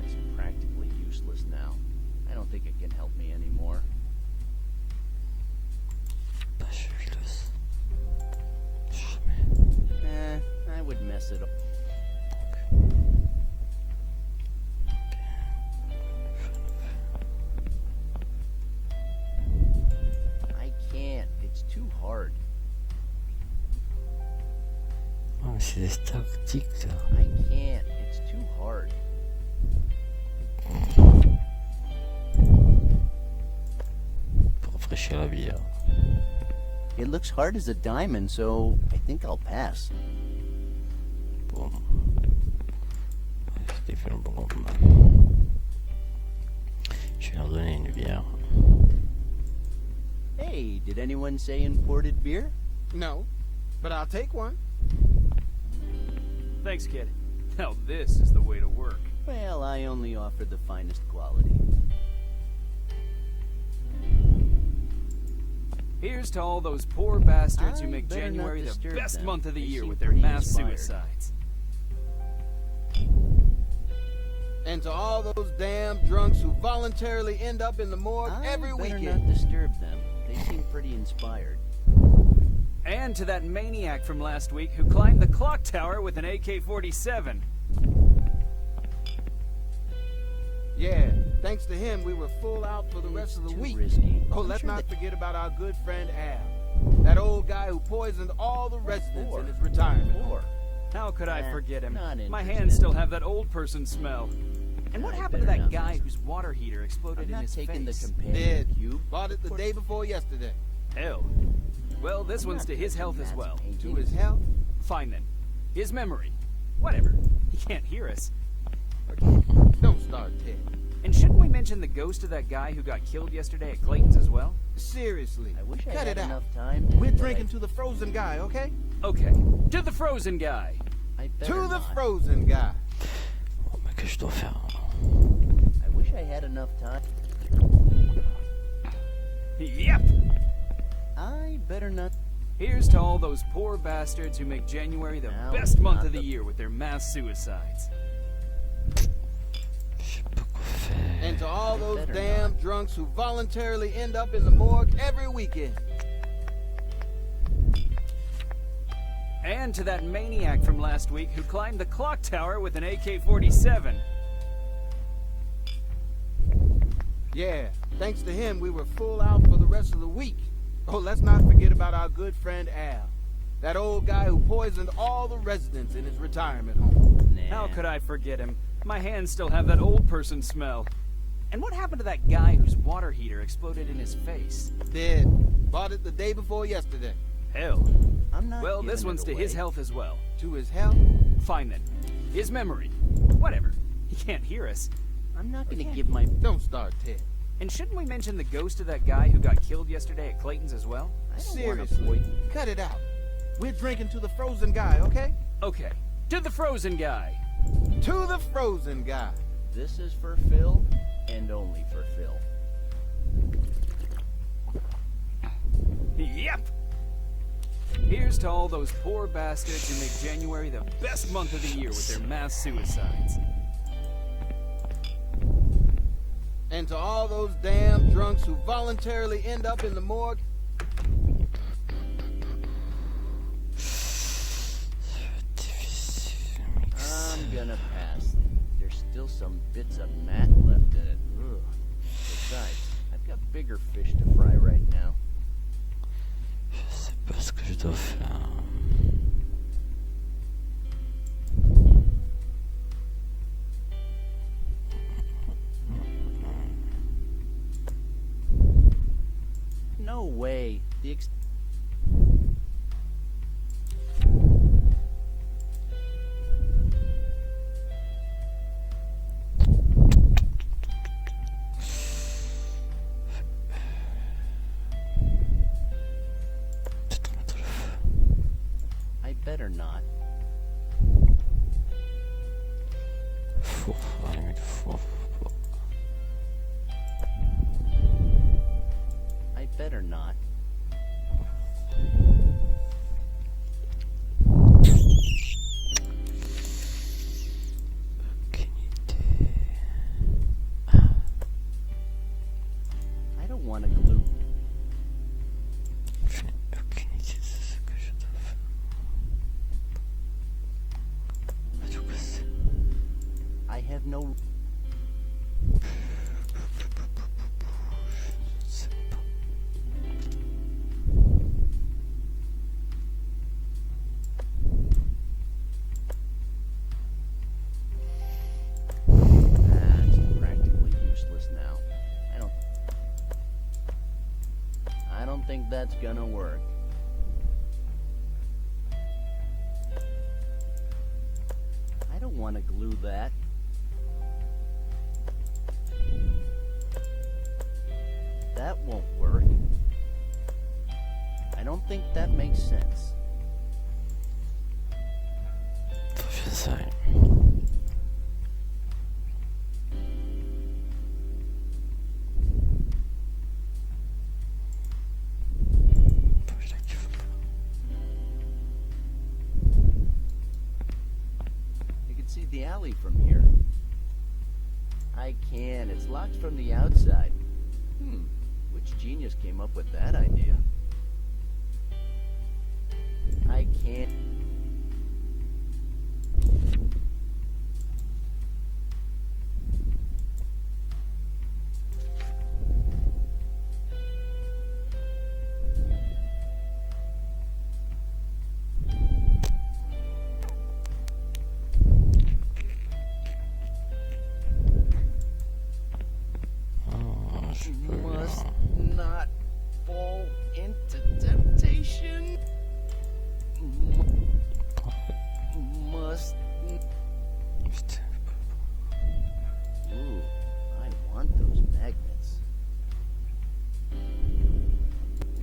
Speaker 3: It's practically useless now. I don't think it can help me anymore. I would mess it up. I can't. It's too hard.
Speaker 1: Oh, c'est des tactiques là.
Speaker 3: I can't. It's too hard.
Speaker 1: Pour rafraîchir la bière.
Speaker 3: It looks hard as a diamond, so I think I'll pass.
Speaker 1: Bon. C'était fait un bon combat. Je vais leur donner une bière.
Speaker 3: Hey, did anyone say imported beer?
Speaker 7: No, but I'll take one.
Speaker 8: Thanks, kid. Now this is the way to work.
Speaker 3: Well, I only offer the finest quality.
Speaker 8: Here's to all those poor bastards who
Speaker 3: I
Speaker 8: make
Speaker 3: better not
Speaker 8: January the
Speaker 3: disturb
Speaker 8: best
Speaker 3: them.
Speaker 8: month of the
Speaker 3: They
Speaker 8: year
Speaker 3: seem
Speaker 8: with their
Speaker 3: pretty
Speaker 8: mass
Speaker 3: inspired.
Speaker 8: suicides.
Speaker 7: And to all those damn drunks who voluntarily end up in the morgue every
Speaker 3: I better
Speaker 7: weekend.
Speaker 3: not disturb them. They seem pretty inspired.
Speaker 8: And to that maniac from last week who climbed the clock tower with an AK-47.
Speaker 7: Yeah, thanks to him, we were full out for the rest of the
Speaker 3: Too
Speaker 7: week.
Speaker 3: risky.
Speaker 7: Oh,
Speaker 3: I'm
Speaker 7: let's
Speaker 3: sure
Speaker 7: not
Speaker 3: they-
Speaker 7: forget about our good friend Al. That old guy who poisoned all the residents in his retirement home.
Speaker 8: How could I
Speaker 3: Nah,
Speaker 8: forget him?
Speaker 3: not
Speaker 8: My
Speaker 3: interested.
Speaker 8: hands still have that old person smell. And what
Speaker 3: I
Speaker 8: happened to
Speaker 3: better
Speaker 8: that
Speaker 3: not
Speaker 8: guy
Speaker 3: miss-
Speaker 8: whose water heater exploded
Speaker 3: I'm
Speaker 8: in
Speaker 3: not
Speaker 8: his
Speaker 3: taking
Speaker 8: face?
Speaker 3: the companion
Speaker 7: Dead.
Speaker 3: cube.
Speaker 7: Bought it the day before yesterday.
Speaker 8: Hell. Well, this
Speaker 3: I'm
Speaker 8: one's
Speaker 3: not
Speaker 8: to his
Speaker 3: touching
Speaker 8: health as
Speaker 3: Matt's
Speaker 8: well.
Speaker 3: painting.
Speaker 7: To his health.
Speaker 8: Fine then. His memory. Whatever. He can't hear us.
Speaker 7: Don't start, Ted.
Speaker 8: And shouldn't we mention the ghost of that guy who got killed yesterday at Clayton's as well?
Speaker 7: Seriously.
Speaker 3: I wish I
Speaker 7: Cut
Speaker 3: had
Speaker 7: it out.
Speaker 3: enough time.
Speaker 7: We're
Speaker 3: but
Speaker 7: drinking to the frozen guy, okay?
Speaker 8: Okay. To the frozen guy.
Speaker 3: I better
Speaker 7: To the
Speaker 3: not.
Speaker 7: frozen guy.
Speaker 1: Bon, mais que je dois faire?
Speaker 3: I wish I had enough time.
Speaker 8: Yep.
Speaker 3: I better not.
Speaker 8: Here's to all those poor bastards who make January the
Speaker 3: Now
Speaker 8: best
Speaker 3: it's
Speaker 8: month
Speaker 3: not
Speaker 8: of the
Speaker 3: the-
Speaker 8: year with their mass suicides.
Speaker 1: Je sais pas quoi faire.
Speaker 7: And to all those
Speaker 3: better
Speaker 7: damn
Speaker 3: not.
Speaker 7: drunks who voluntarily end up in the morgue every weekend.
Speaker 8: And to that maniac from last week who climbed the clock tower with an AK-47.
Speaker 7: Yeah, thanks to him, we were full out for the rest of the week. Oh, let's not forget about our good friend Al. That old guy who poisoned all the residents in his retirement home.
Speaker 3: Nah.
Speaker 8: How could I forget him? My hands still have that old person smell. And what happened to that guy whose water heater exploded in his face?
Speaker 7: Dead. Bought it the day before yesterday.
Speaker 8: Hell.
Speaker 3: I'm not.
Speaker 8: Well, this
Speaker 3: giving
Speaker 8: one's
Speaker 3: it
Speaker 8: to his
Speaker 3: away.
Speaker 8: health as well.
Speaker 7: To his health.
Speaker 8: Fine then. His memory. Whatever. He can't hear us.
Speaker 3: I'm not gonna give my.
Speaker 7: Don't start, Ted.
Speaker 8: And shouldn't we mention the ghost of that guy who got killed yesterday at Clayton's as well?
Speaker 3: I don't wanna
Speaker 7: Seriously. Cut it out. We're drinking to the frozen guy, okay?
Speaker 8: Okay. To the frozen guy.
Speaker 7: To the frozen guy.
Speaker 3: This is for Phil, and only for Phil.
Speaker 8: Yep. Here's to all those poor bastards who make January the best month of the year with their mass suicides.
Speaker 7: And to all those damn drunks who voluntarily end up in the morgue.
Speaker 3: I'm gonna pass. There's still some bits of Matt left in it. Ugh. Besides, I've got bigger fish to fry right now.
Speaker 1: Je sais pas ce que je dois faire.
Speaker 3: No way. I better not. I better not. I don't want to glue. I have no. That's practically useless now. I don't think that's gonna work. I don't want to glue that. That won't work. I don't think that makes sense. You can see the alley from here. I can. It's locked from the outside. Which genius came up with that idea? I can't. Must not fall into temptation. Must. Ooh, I want those magnets.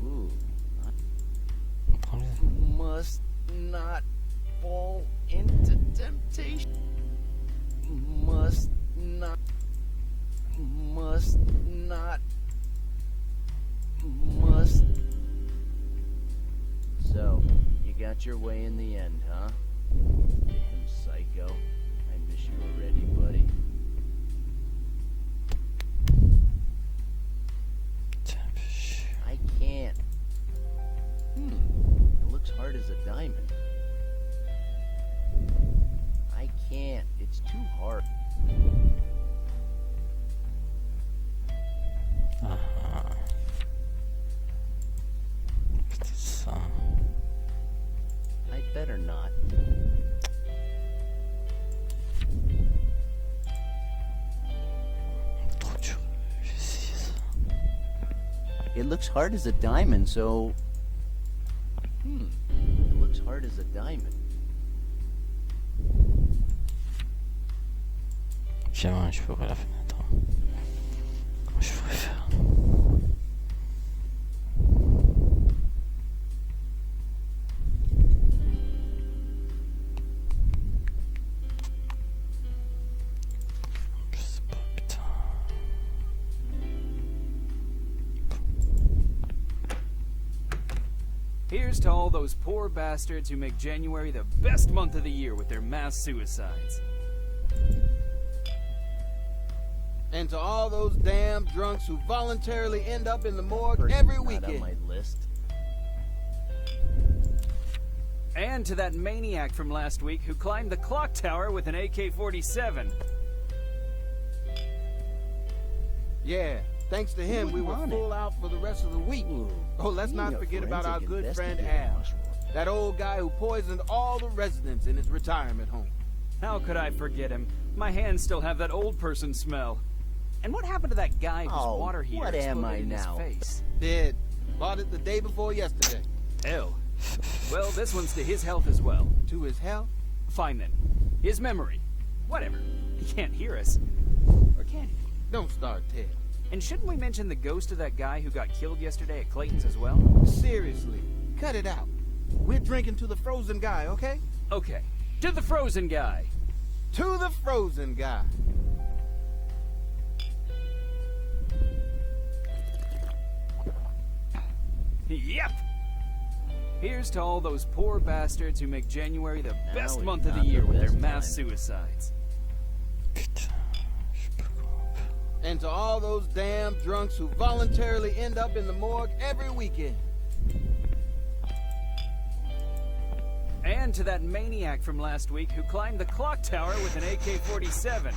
Speaker 3: Ooh. Must not fall into temptation. Must not. Must not. Must. So, you got your way in the end, huh? Damn psycho. I miss you already, buddy. I can't. It looks hard as a diamond. I can't. It's too hard. I better not. It looks hard as a diamond, so... It looks hard as a diamond.
Speaker 1: Tiens, je peux ouvrir la fenêtre. Comment je pourrais faire? Je sais pas, putain.
Speaker 8: Here's to all those poor bastards who make January the best month of the year with their mass suicides.
Speaker 7: And to all those damn drunks who voluntarily end up in the morgue
Speaker 3: Person's
Speaker 7: every
Speaker 3: not
Speaker 7: weekend.
Speaker 3: on my list.
Speaker 8: And to that maniac from last week who climbed the clock tower with an AK-47.
Speaker 7: Yeah, thanks to him, we were full out for the rest of the week. Oh, let's not forget about our good friend Al. That old guy who poisoned all the residents in his retirement home.
Speaker 8: How could I forget him? My hands still have that old person smell. And what happened to that guy whose water heater
Speaker 3: what am
Speaker 8: exploded
Speaker 3: I
Speaker 8: in his
Speaker 3: now?
Speaker 8: face?
Speaker 7: Dead. Bought it the day before yesterday.
Speaker 8: Hell. Well, this one's to his health as well.
Speaker 7: To his health?
Speaker 8: Fine then. His memory. Whatever. He can't hear us. Or can he?
Speaker 7: Don't start, Ted.
Speaker 8: And shouldn't we mention the ghost of that guy who got killed yesterday at Clayton's as well?
Speaker 7: Seriously, cut it out. We're drinking to the frozen guy, okay?
Speaker 8: Okay. To the frozen guy.
Speaker 7: To the frozen guy.
Speaker 8: Yep! Here's to all those poor bastards who make January the
Speaker 3: Now
Speaker 8: best
Speaker 3: is
Speaker 8: month of the
Speaker 3: not the
Speaker 8: year with their
Speaker 3: best
Speaker 8: mass
Speaker 3: time.
Speaker 8: suicides.
Speaker 1: Putain, je sais pas comment faire.
Speaker 7: And to all those damn drunks who voluntarily end up in the morgue every weekend.
Speaker 8: And to that maniac from last week who climbed the clock tower with an AK-47.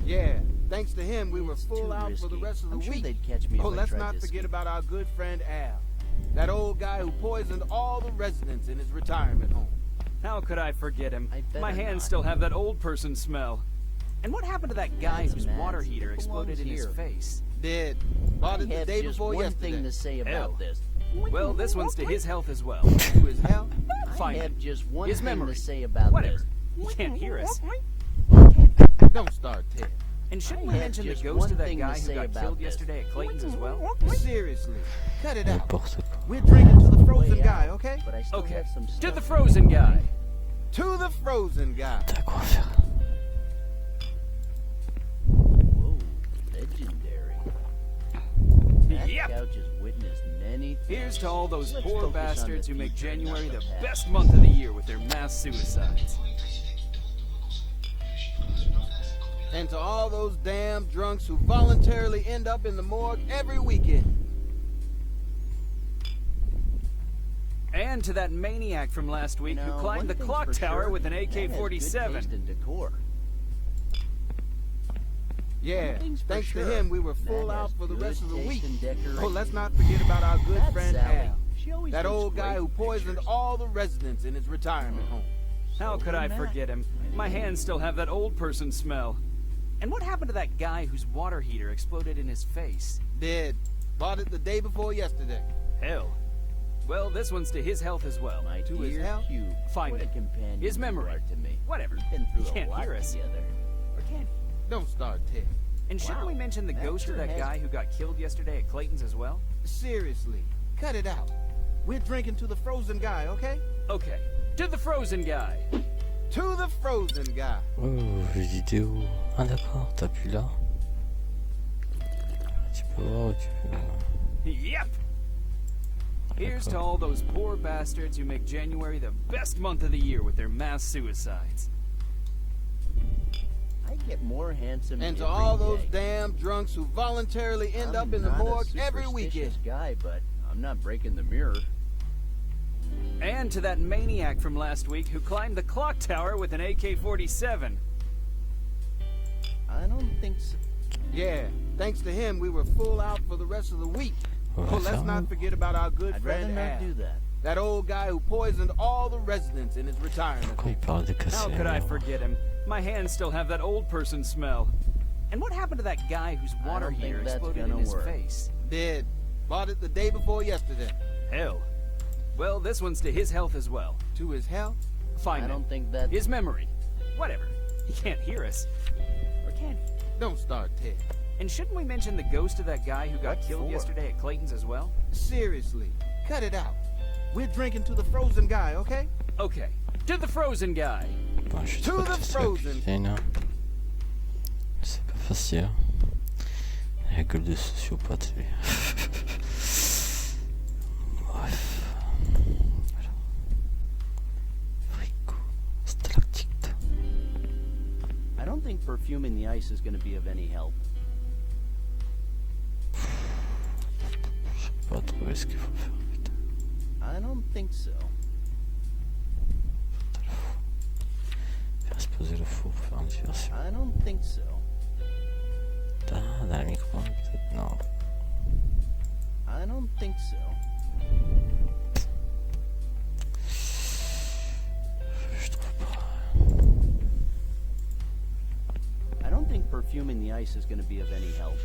Speaker 7: Yeah, thanks to him, we were
Speaker 3: It's
Speaker 7: full
Speaker 3: too
Speaker 7: out for the
Speaker 3: risky.
Speaker 7: rest of the
Speaker 3: I'm sure
Speaker 7: week.
Speaker 3: they'd catch me if
Speaker 7: Oh,
Speaker 3: I
Speaker 7: let's
Speaker 3: tried
Speaker 7: not
Speaker 3: to
Speaker 7: forget
Speaker 3: escape.
Speaker 7: about our good friend Al. That old guy who poisoned all the residents in his retirement home.
Speaker 8: How could I forget him?
Speaker 3: I better
Speaker 8: My hands
Speaker 3: not.
Speaker 8: still have that old person smell. And what happened to that guy
Speaker 3: That's
Speaker 8: whose
Speaker 3: mad.
Speaker 8: water heater
Speaker 3: It
Speaker 8: exploded in
Speaker 3: belongs
Speaker 8: his
Speaker 3: here.
Speaker 8: face?
Speaker 7: Dead. Bought
Speaker 3: I
Speaker 7: it the
Speaker 3: have
Speaker 7: day
Speaker 3: just
Speaker 7: before
Speaker 3: one
Speaker 7: yesterday.
Speaker 3: thing to say about
Speaker 8: Hell.
Speaker 3: this.
Speaker 8: Well, this one's to his health as well.
Speaker 7: To his health?
Speaker 8: Fine.
Speaker 3: I have just one
Speaker 8: His
Speaker 3: thing
Speaker 8: memory.
Speaker 3: to say about
Speaker 8: Whatever.
Speaker 3: this.
Speaker 8: He can't hear us.
Speaker 7: Don't start, Ted.
Speaker 8: And shouldn't
Speaker 3: I
Speaker 8: we
Speaker 3: have
Speaker 8: mention the
Speaker 3: just
Speaker 8: ghost
Speaker 3: one
Speaker 8: of that
Speaker 3: thing to
Speaker 8: guy who
Speaker 3: say
Speaker 8: got
Speaker 3: about
Speaker 8: killed
Speaker 3: this.
Speaker 8: yesterday at Clayton's as well?
Speaker 7: Seriously, cut it out.
Speaker 1: N'importe quoi.
Speaker 7: We're drinking to the frozen
Speaker 3: Way
Speaker 7: guy,
Speaker 3: out,
Speaker 7: okay?
Speaker 3: But I still
Speaker 8: Okay.
Speaker 3: have some
Speaker 8: To
Speaker 3: stuff.
Speaker 8: the frozen guy.
Speaker 7: To the frozen guy.
Speaker 1: T'as quoi faire?
Speaker 3: Whoa, legendary. That
Speaker 8: Yep.
Speaker 3: couch has witnessed many things.
Speaker 8: Here's to all those
Speaker 3: Let's
Speaker 8: poor
Speaker 3: focus on
Speaker 8: bastards
Speaker 3: the
Speaker 8: who make
Speaker 3: future,
Speaker 8: January
Speaker 3: not
Speaker 8: the
Speaker 3: past.
Speaker 8: best month of the year with their mass suicides.
Speaker 7: And to all those damn drunks who voluntarily end up in the morgue every weekend.
Speaker 8: And to that maniac from last week
Speaker 3: You know,
Speaker 8: who climbed
Speaker 3: one
Speaker 8: the
Speaker 3: thing's
Speaker 8: clock
Speaker 3: for
Speaker 8: tower
Speaker 3: sure,
Speaker 8: with an
Speaker 3: that has good
Speaker 8: AK-47.
Speaker 3: taste in decor.
Speaker 7: Yeah,
Speaker 3: One thing's for
Speaker 7: thanks
Speaker 3: sure,
Speaker 7: to him, we were full
Speaker 3: that
Speaker 7: out
Speaker 3: has
Speaker 7: for the
Speaker 3: good
Speaker 7: rest of the
Speaker 3: taste
Speaker 7: week.
Speaker 3: in decoration.
Speaker 7: Oh, let's not forget about our good
Speaker 3: That's
Speaker 7: friend
Speaker 3: Sally.
Speaker 7: Al.
Speaker 3: She always
Speaker 7: That
Speaker 3: looks
Speaker 7: old guy
Speaker 3: great
Speaker 7: who
Speaker 3: in
Speaker 7: poisoned
Speaker 3: pictures.
Speaker 7: all the residents in his retirement home.
Speaker 8: How could I
Speaker 3: Matt.
Speaker 8: forget him? My hands still have that old person smell. And what happened to that guy whose water heater exploded in his face?
Speaker 7: Dead. Bought it the day before yesterday.
Speaker 8: Hell. Well, this one's to his health as well.
Speaker 3: My
Speaker 7: To his
Speaker 3: dear
Speaker 7: health?
Speaker 3: Hugh,
Speaker 8: Fine
Speaker 3: what a
Speaker 8: then.
Speaker 3: companion
Speaker 8: His
Speaker 3: you
Speaker 8: memory.
Speaker 3: are to me.
Speaker 8: Whatever.
Speaker 3: We've been through
Speaker 8: He can't
Speaker 3: a lot
Speaker 8: hear us.
Speaker 3: together.
Speaker 8: Or can he?
Speaker 7: Don't start, Ted.
Speaker 8: And shouldn't
Speaker 3: Wow,
Speaker 8: we mention the
Speaker 3: that
Speaker 8: ghost
Speaker 3: sure
Speaker 8: of that
Speaker 3: has-
Speaker 8: guy who got killed yesterday at Clayton's as well?
Speaker 7: Seriously, cut it out. We're drinking to the frozen guy, okay?
Speaker 8: Okay. To the frozen guy.
Speaker 7: To the frozen guy.
Speaker 1: Oh, jeu vidéo. Ah d'accord, t'appuies là. Tu peux voir où tu peux.
Speaker 8: Yep. Here's to all those poor bastards who make January the best month of the year with their mass suicides.
Speaker 3: I get more handsome
Speaker 7: And to
Speaker 3: every
Speaker 7: all those
Speaker 3: day.
Speaker 7: damn drunks who voluntarily end
Speaker 3: I'm
Speaker 7: up in the
Speaker 3: not a
Speaker 7: morgue every
Speaker 3: superstitious
Speaker 7: weekend.
Speaker 3: guy, but I'm not breaking the mirror.
Speaker 8: And to that maniac from last week who climbed the clock tower with an AK-47.
Speaker 3: I don't think so.
Speaker 7: Yeah, thanks to him, we were full out for the rest of the week.
Speaker 1: On va
Speaker 7: Oh, let's
Speaker 1: faire
Speaker 7: not forget about our good
Speaker 3: I'd rather
Speaker 7: friend
Speaker 3: not
Speaker 7: Al.
Speaker 3: do that.
Speaker 7: That old guy who poisoned all the residents in his retirement
Speaker 1: Pourquoi
Speaker 7: home.
Speaker 1: il parle de casser
Speaker 8: How
Speaker 1: les
Speaker 8: could I
Speaker 1: murs?
Speaker 8: forget him? My hands still have that old person smell. And what happened to that guy whose
Speaker 3: I
Speaker 8: water
Speaker 3: don't think
Speaker 8: heater
Speaker 3: that's
Speaker 8: exploded in
Speaker 3: gonna
Speaker 8: his
Speaker 3: work.
Speaker 8: face?
Speaker 7: Dead. Bought it the day before yesterday.
Speaker 8: Hell. Well, this one's to his health as well.
Speaker 7: To his health?
Speaker 8: Fine
Speaker 3: I
Speaker 8: then.
Speaker 3: don't think that.
Speaker 8: His memory. Whatever. He can't hear us. Or can he?
Speaker 7: Don't start, Ted.
Speaker 8: And shouldn't we mention the ghost of that guy who got
Speaker 3: What
Speaker 8: killed
Speaker 3: for?
Speaker 8: yesterday at Clayton's as well?
Speaker 7: Seriously, cut it out. We're drinking to the frozen guy, okay?
Speaker 8: Okay. To the frozen guy.
Speaker 1: Bah, je suis
Speaker 7: To
Speaker 1: trop
Speaker 7: the
Speaker 1: triste
Speaker 7: frozen.
Speaker 1: avec Christine. C'est pas facile. Il a la gueule de sociopathe lui. Bref. Voilà. Frigo. Stalactite.
Speaker 3: I don't think perfuming the ice is going to be of any help.
Speaker 1: Je sais pas trouver ce qu'il faut faire. Putain.
Speaker 3: I don't think so.
Speaker 1: Faire exploser le four pour faire une diversion.
Speaker 3: I don't think so.
Speaker 1: Putain, dans le micro peut-être. Non.
Speaker 3: I don't think so.
Speaker 1: Je trouve pas.
Speaker 3: I don't think perfuming the ice is going to be of any help.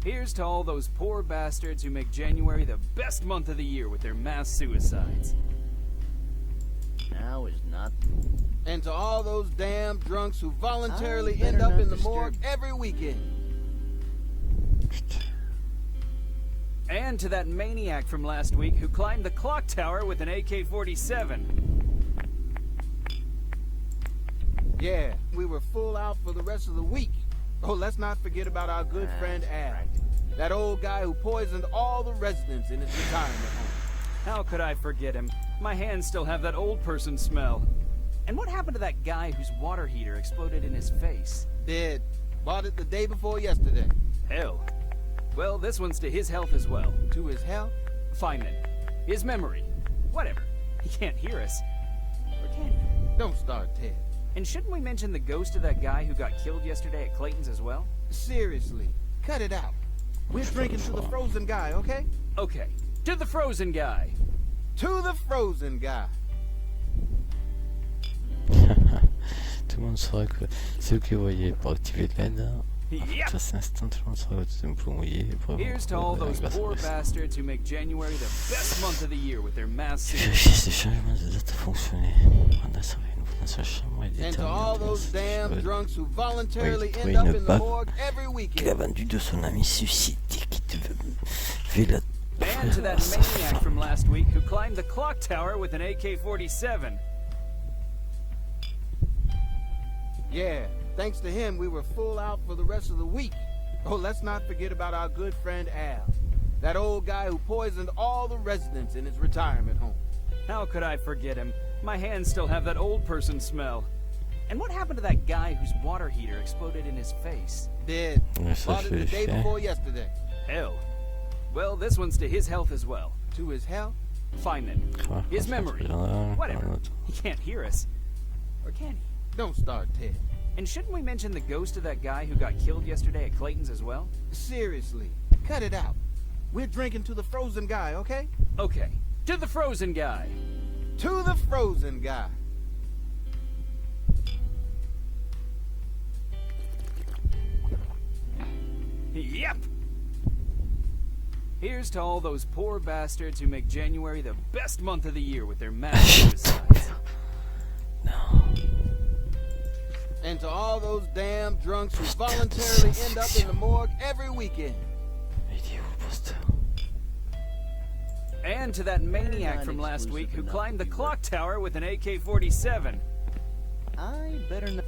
Speaker 8: Here's to all those poor bastards who make January the best month of the year with their mass suicides.
Speaker 3: Now is not.
Speaker 7: And to all those damn drunks who voluntarily
Speaker 3: I
Speaker 7: end
Speaker 3: better
Speaker 7: up
Speaker 3: not
Speaker 7: in the
Speaker 3: disturb
Speaker 7: morgue
Speaker 3: you.
Speaker 7: every weekend.
Speaker 8: And to that maniac from last week who climbed the clock tower with an AK-47.
Speaker 7: Yeah, we were full out for the rest of the week. Oh, let's not forget about our good friend Al. That old guy who poisoned all the residents in his retirement home.
Speaker 8: How could I forget him? My hands still have that old person smell. And what happened to that guy whose water heater exploded in his face?
Speaker 7: Dead. Bought it the day before yesterday.
Speaker 8: Hell. Well, this one's to his health as well.
Speaker 7: To his health?
Speaker 8: Fine then. His memory. Whatever. He can't hear us. Or can he?
Speaker 7: Don't start, Ted.
Speaker 8: And shouldn't we mention the ghost of that guy who got killed yesterday at Clayton's as well?
Speaker 7: Seriously, cut it out. We're drinking to the frozen guy, okay?
Speaker 8: Okay. To the frozen guy.
Speaker 7: To the frozen guy.
Speaker 1: Tout le monde saura que ceux qui voyaient pour activer l'aide,
Speaker 8: Yep.
Speaker 1: ça c'est instant, tout le monde saura que vous pouvez mouiller.
Speaker 8: Here's to all those poor bastards who make January the best month of the year with their mass
Speaker 1: Vérifier
Speaker 8: suicides.
Speaker 1: ces changements de date a fonctionné. On a servi une fois dans sa chambre et
Speaker 7: And to
Speaker 1: déterminé
Speaker 7: all
Speaker 1: dans
Speaker 7: those
Speaker 1: sa
Speaker 7: damn
Speaker 1: cheveux
Speaker 7: drunks who voluntarily
Speaker 1: Oui,
Speaker 7: end up
Speaker 1: une
Speaker 7: in the
Speaker 1: bague
Speaker 7: morgue every
Speaker 1: qu'il a
Speaker 7: weekend.
Speaker 1: vendue de son ami suicide qui devait la
Speaker 8: And to that maniac from last week who climbed the clock tower with an AK-47.
Speaker 7: Yeah, thanks to him, we were full out for the rest of the week. Oh, let's not forget about our good friend Al. That old guy who poisoned all the residents in his retirement home.
Speaker 8: How could I forget him? My hands still have that old person smell. And what happened to that guy whose water heater exploded in his face?
Speaker 7: Dead.
Speaker 1: Ouais, ça,
Speaker 7: Bought it the
Speaker 1: je
Speaker 7: day
Speaker 1: fais.
Speaker 7: before yesterday.
Speaker 8: Hell. Well, this one's to his health as well.
Speaker 7: To his health?
Speaker 8: Fine then.
Speaker 1: Ah,
Speaker 8: His
Speaker 1: ça,
Speaker 8: memory.
Speaker 1: c'est un
Speaker 8: Whatever.
Speaker 1: autre.
Speaker 8: He can't hear us. Or can he?
Speaker 7: Don't start, Ted.
Speaker 8: And shouldn't we mention the ghost of that guy who got killed yesterday at Clayton's as well?
Speaker 7: Seriously, cut it out. We're drinking to the frozen guy, okay?
Speaker 8: Okay. To the frozen guy.
Speaker 7: To the frozen guy.
Speaker 8: Yep. Here's to all those poor bastards who make January the best month of the year with their mass suicides.
Speaker 7: And to all those damn drunks who voluntarily end up in the morgue every weekend.
Speaker 1: Il est où le poster?
Speaker 8: And to that maniac
Speaker 3: not
Speaker 8: from last
Speaker 3: exclusive
Speaker 8: week who
Speaker 3: enough
Speaker 8: climbed
Speaker 3: to
Speaker 8: the
Speaker 3: be
Speaker 8: clock tower with an AK-47.
Speaker 3: I better not.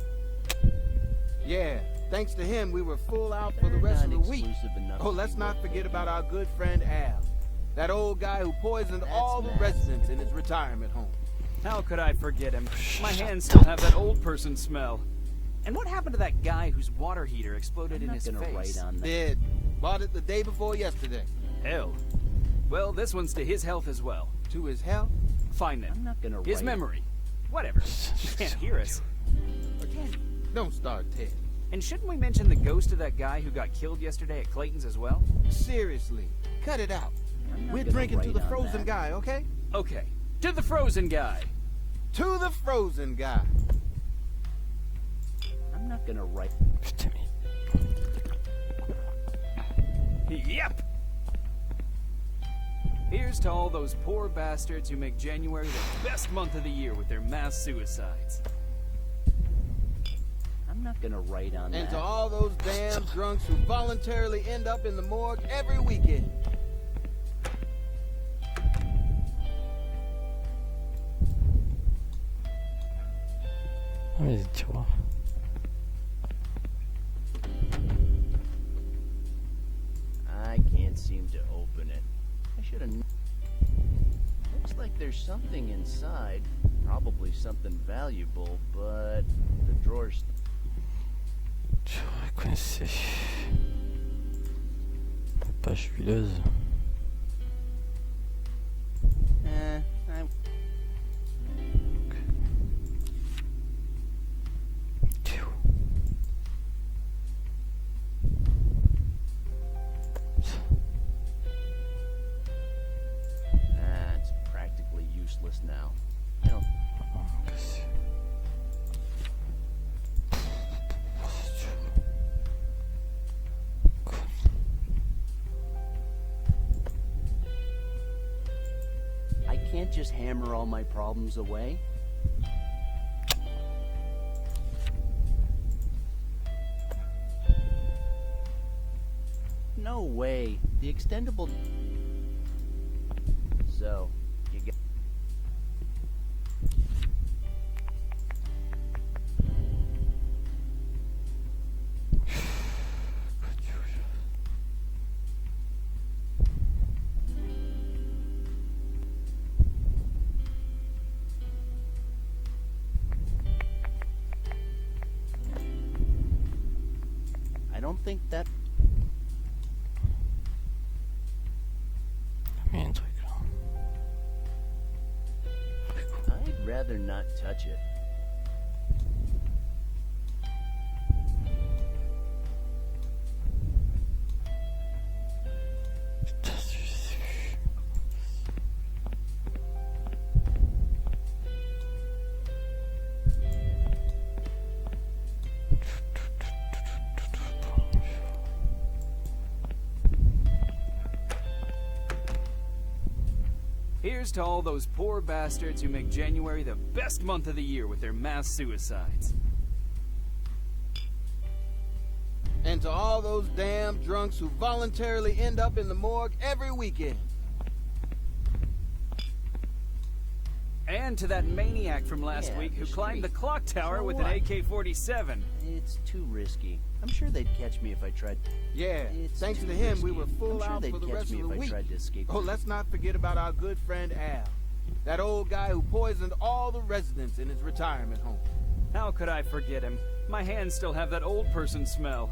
Speaker 7: Yeah, thanks to him, we were full out for the
Speaker 3: They're
Speaker 7: rest of
Speaker 3: not
Speaker 7: the week.
Speaker 3: exclusive enough
Speaker 7: Oh,
Speaker 3: to
Speaker 7: let's
Speaker 3: be
Speaker 7: not
Speaker 3: worth
Speaker 7: forget
Speaker 3: it.
Speaker 7: about our good friend Al. That old guy who poisoned
Speaker 3: That's
Speaker 7: all the
Speaker 3: nasty.
Speaker 7: residents in his retirement home.
Speaker 8: How could I forget him? My hands still have that old person smell. And what happened to that guy whose water heater exploded
Speaker 3: I'm
Speaker 8: in
Speaker 3: not
Speaker 8: his
Speaker 3: gonna
Speaker 8: face?
Speaker 3: write on that.
Speaker 7: Dead. Bought it the day before yesterday.
Speaker 8: Hell. Well, this one's to his health as well.
Speaker 7: To his health?
Speaker 8: Fine then.
Speaker 3: I'm not gonna
Speaker 8: His
Speaker 3: write.
Speaker 8: memory. Whatever. He can't hear us. Or can he?
Speaker 7: Don't start, Ted.
Speaker 8: And shouldn't we mention the ghost of that guy who got killed yesterday at Clayton's as well?
Speaker 7: Seriously, cut it out.
Speaker 3: I'm not
Speaker 7: We're
Speaker 3: gonna
Speaker 7: drinking to
Speaker 3: write
Speaker 7: the
Speaker 3: on
Speaker 7: frozen
Speaker 3: that.
Speaker 7: guy, okay?
Speaker 8: Okay. To the frozen guy.
Speaker 7: To the frozen guy.
Speaker 3: I'm not gonna write.
Speaker 1: Putain, mais
Speaker 8: Yep. Here's to all those poor bastards who make January the best month of the year with their mass suicides.
Speaker 3: I'm not gonna write on
Speaker 7: And
Speaker 3: that.
Speaker 7: to all those damn drunks who voluntarily end up in the morgue every weekend.
Speaker 1: Ah, mais tu vois.
Speaker 3: I can't seem to open it. I should have. Looks like there's something inside. Probably something valuable, but the drawer's.
Speaker 1: J'aurais coincé. La page huileuse.
Speaker 3: I.
Speaker 1: T'es où?
Speaker 3: It's practically useless now. I don't.
Speaker 1: Ah, cassé.
Speaker 3: can't just hammer all my problems away. No way. The extendable... So, you get... I don't think that...
Speaker 1: Il y a un truc là.
Speaker 3: I'd rather not touch it.
Speaker 1: Putain,
Speaker 8: Here's to all those poor bastards who make January the best month of the year with their mass suicides.
Speaker 7: And to all those damn drunks who voluntarily end up in the morgue every weekend.
Speaker 8: And to that maniac from last
Speaker 3: Yeah,
Speaker 8: week who
Speaker 3: the
Speaker 8: climbed the
Speaker 3: street.
Speaker 8: clock tower
Speaker 3: So
Speaker 8: with an
Speaker 3: what?
Speaker 8: AK-47.
Speaker 3: It's too risky. I'm sure they'd catch me if I tried.
Speaker 7: Yeah,
Speaker 3: It's
Speaker 7: thanks
Speaker 3: too
Speaker 7: to him, we
Speaker 3: risky.
Speaker 7: were full
Speaker 3: I'm sure
Speaker 7: out
Speaker 3: they'd
Speaker 7: for the
Speaker 3: catch
Speaker 7: rest
Speaker 3: me
Speaker 7: of the
Speaker 3: if I
Speaker 7: week.
Speaker 3: tried to escape.
Speaker 7: Oh, let's not forget about our good friend Al. That old guy who poisoned all the residents in his retirement home.
Speaker 8: How could I forget him? My hands still have that old person smell.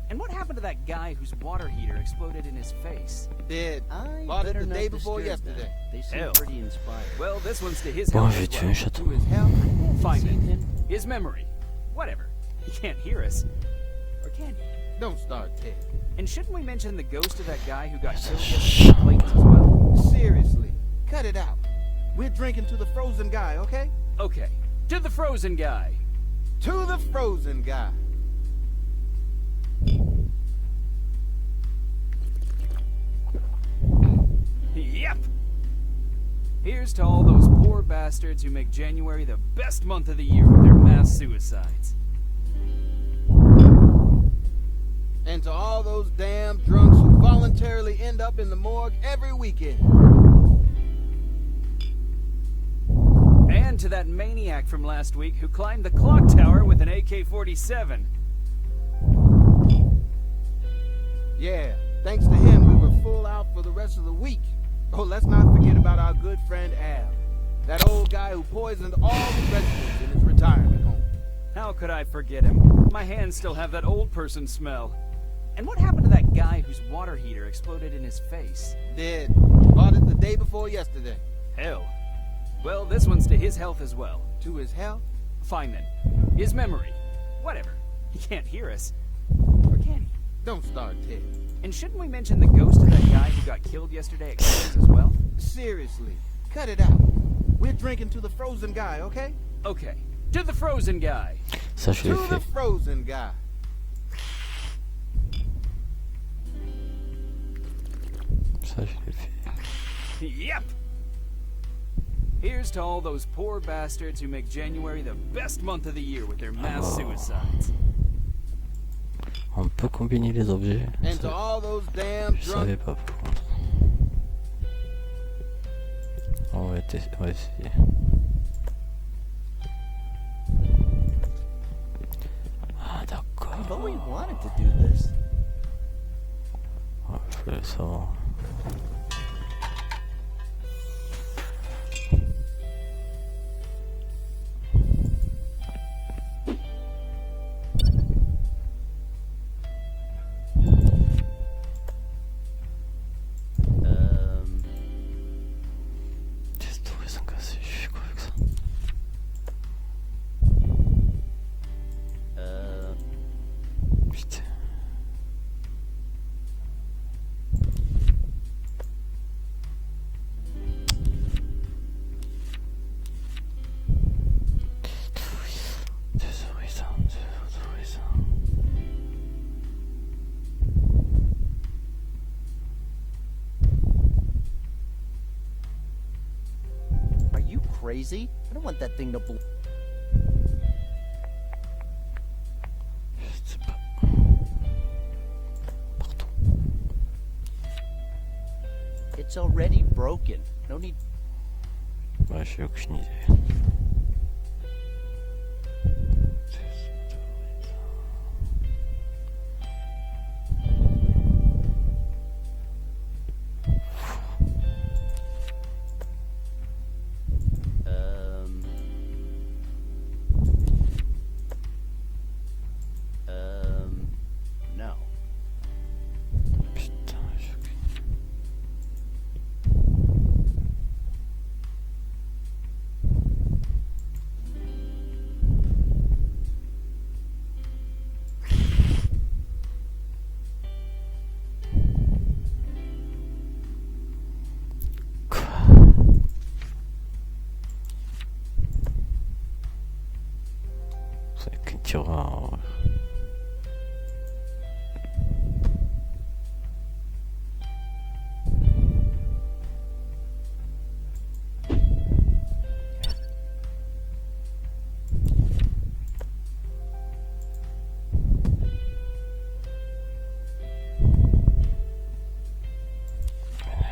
Speaker 8: And what happened to that guy whose water heater exploded in his face?
Speaker 7: Dead.
Speaker 3: I
Speaker 7: Bought it
Speaker 3: better
Speaker 7: the
Speaker 3: not
Speaker 7: day before
Speaker 3: disturb them.
Speaker 7: yesterday.
Speaker 3: They seem
Speaker 8: Hell.
Speaker 3: pretty inspired.
Speaker 8: Well, this one's to his
Speaker 1: Bon,
Speaker 8: health
Speaker 1: je vais
Speaker 8: as
Speaker 1: tuer un
Speaker 8: well.
Speaker 1: chaton.
Speaker 7: To his health.
Speaker 8: Fine
Speaker 3: Seen
Speaker 8: then.
Speaker 3: him?
Speaker 8: His memory. Whatever. He can't hear us. Or can he?
Speaker 7: Don't start, Ted.
Speaker 8: And shouldn't we mention the ghost of that guy who got killed yesterday at Clayton's as well?
Speaker 7: Seriously, cut it out. We're drinking to the frozen guy, okay?
Speaker 8: Okay. To the frozen guy.
Speaker 7: To the frozen guy.
Speaker 8: Yep. Here's to all those poor bastards who make January the best month of the year with their mass suicides.
Speaker 7: And to all those damn drunks who voluntarily end up in the morgue every weekend.
Speaker 8: And to that maniac from last week who climbed the clock tower with an AK-47.
Speaker 7: Yeah, thanks to him, we were full out for the rest of the week. Oh, let's not forget about our good friend Al. That old guy who poisoned all the residents in his retirement home.
Speaker 8: How could I forget him? My hands still have that old person smell. And what happened to that guy whose water heater exploded in his face?
Speaker 7: Dead. Bought it the day before yesterday.
Speaker 8: Hell. Well, this one's to his health as well.
Speaker 7: To his health?
Speaker 8: Fine then. His memory. Whatever. He can't hear us. Or can he?
Speaker 7: Don't start, Ted.
Speaker 8: And shouldn't we mention the ghost of that guy who got killed yesterday at Clayton's as well?
Speaker 7: Seriously, cut it out. We're drinking to the frozen guy, okay?
Speaker 8: Okay. To the frozen guy.
Speaker 1: Ça, je
Speaker 7: To
Speaker 1: l'ai
Speaker 7: the
Speaker 1: fait.
Speaker 7: frozen guy.
Speaker 1: Ça, je l'ai fait.
Speaker 8: Yep. Here's to all those poor bastards who make January the best month of the year with their mass suicides.
Speaker 1: On peut combiner les objets.
Speaker 7: And to
Speaker 1: Ça,
Speaker 7: all those damn
Speaker 1: je
Speaker 7: drunk...
Speaker 1: savais pas par contre. On va essayer. Ah d'accord.
Speaker 3: I've always wanted to do this.
Speaker 1: Ouais, je voulais savoir. J'ai trouvé ça cassé, je fais quoi avec ça? Putain.
Speaker 3: crazy? I don't want that thing to blow.
Speaker 1: Je sais pas. Pardon.
Speaker 3: It's already broken. No need.
Speaker 1: Ouais, j'ai aucune idée.
Speaker 3: No.
Speaker 1: Putain, j'ai aucune Quoi? C'est qu'un tireur.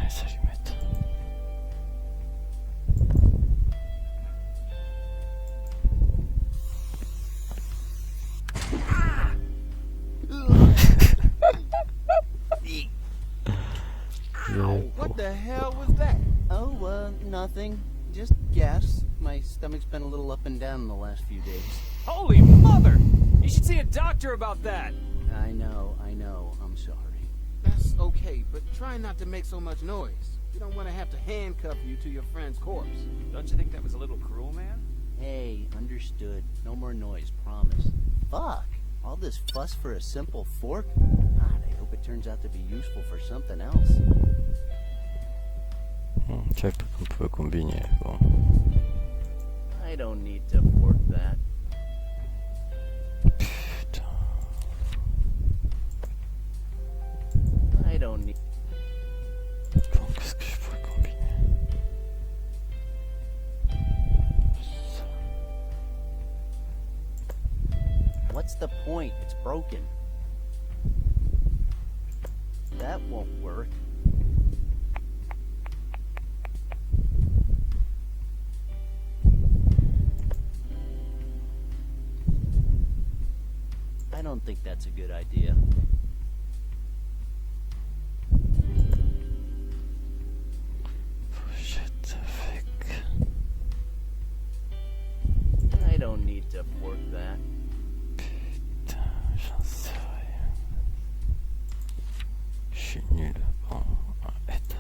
Speaker 1: Ça lui met.
Speaker 7: Ow, what the hell was that?
Speaker 3: Oh, nothing. Just gas. My stomach's been a little up and down in the last few days.
Speaker 8: Holy mother! You should see a doctor about that.
Speaker 3: I know. I'm sorry.
Speaker 7: That's okay, but try not to make so much noise. You don't want to have to handcuff you to your friend's corpse.
Speaker 8: Don't you think that was a little cruel, man?
Speaker 3: Hey, understood. No more noise, promise. Fuck. All this fuss for a simple fork? God, I hope it turns out to be useful for something else.
Speaker 1: J'avais pas qu'on pouvait combiner. Bon.
Speaker 3: I don't need to fork that.
Speaker 1: Putain.
Speaker 3: I don't need...
Speaker 1: Bon, qu'est-ce que je pourrais combiner? Ça.
Speaker 3: What's the point? It's broken. That won't work. I don't think that's a good idea.
Speaker 1: Pochette avec.
Speaker 3: I don't need to fork that.
Speaker 1: Putain, j'en sais rien. Je suis nul. Bon, aide.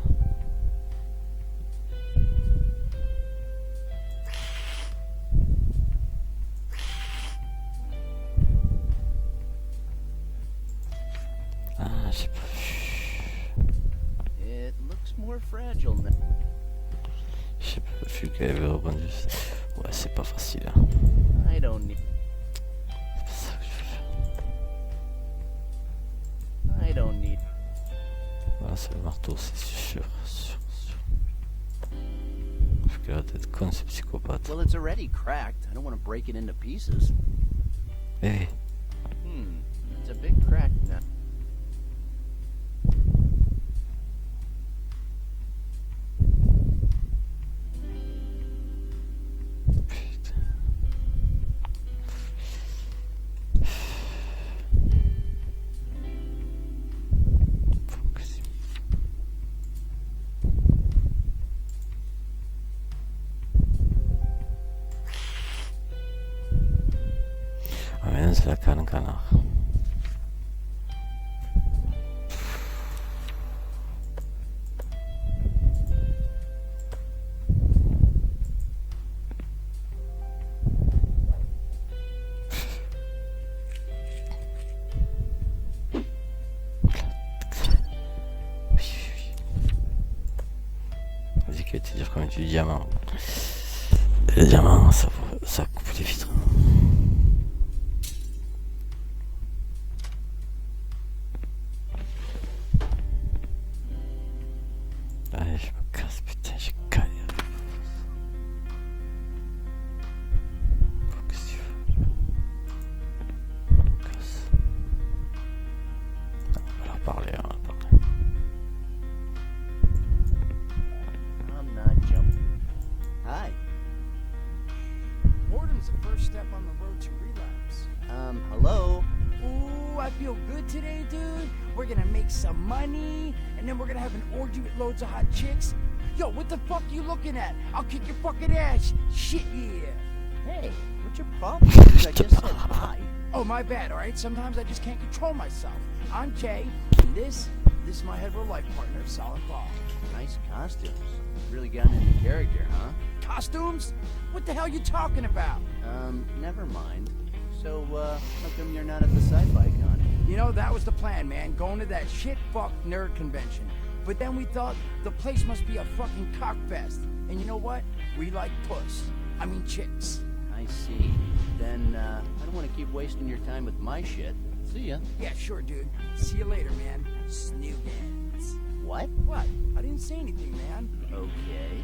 Speaker 1: Ah, j'ai pas vu.
Speaker 3: It looks more fragile now.
Speaker 1: J'ai pas vu qu'elle avait rebondi. Ouais, c'est pas facile. Hein.
Speaker 3: I don't need...
Speaker 1: C'est pas ça que je vais faire.
Speaker 3: I don't need...
Speaker 1: Voilà, c'est le marteau, c'est sûr. Parce qu'elle a d'être conne, ce psychopathe.
Speaker 3: Well, it's already cracked. I don't want to break it into pieces.
Speaker 1: Eh,
Speaker 3: It's a big crack now.
Speaker 1: putain. Faut que c'est... Ah mais non, c'est la canne canard. Vas-y, qu'elle te dire comme du diamant. Et le diamant, ça coupe les vitres. Allez, je me casse, putain, j'ai galéré.
Speaker 9: I feel good today, dude. We're gonna make some money, and then we're gonna have an orgy with loads of hot chicks. Yo, what the fuck you looking at? I'll kick your fucking ass. Shit, yeah.
Speaker 3: Hey, what's your problem? Dude? I just said hi.
Speaker 9: Oh, my bad, alright? Sometimes I just can't control myself. I'm Jay, and this is my hetero life partner, Solid Ball.
Speaker 3: Nice costumes. Really gotten into character, huh?
Speaker 9: Costumes? What the hell you talking about?
Speaker 3: Never mind. So, how come you're not at the sci-fi con?
Speaker 9: You know, that was the plan, man. Going to that shit-fuck nerd convention. But then we thought the place must be a fucking cockfest. And you know what? We like puss. I mean chicks.
Speaker 3: I see. Then, I don't want to keep wasting your time with my shit. See ya.
Speaker 9: Yeah, sure, dude. See you later, man. Snoogans.
Speaker 3: What?
Speaker 9: What? I didn't say anything, man.
Speaker 3: Okay.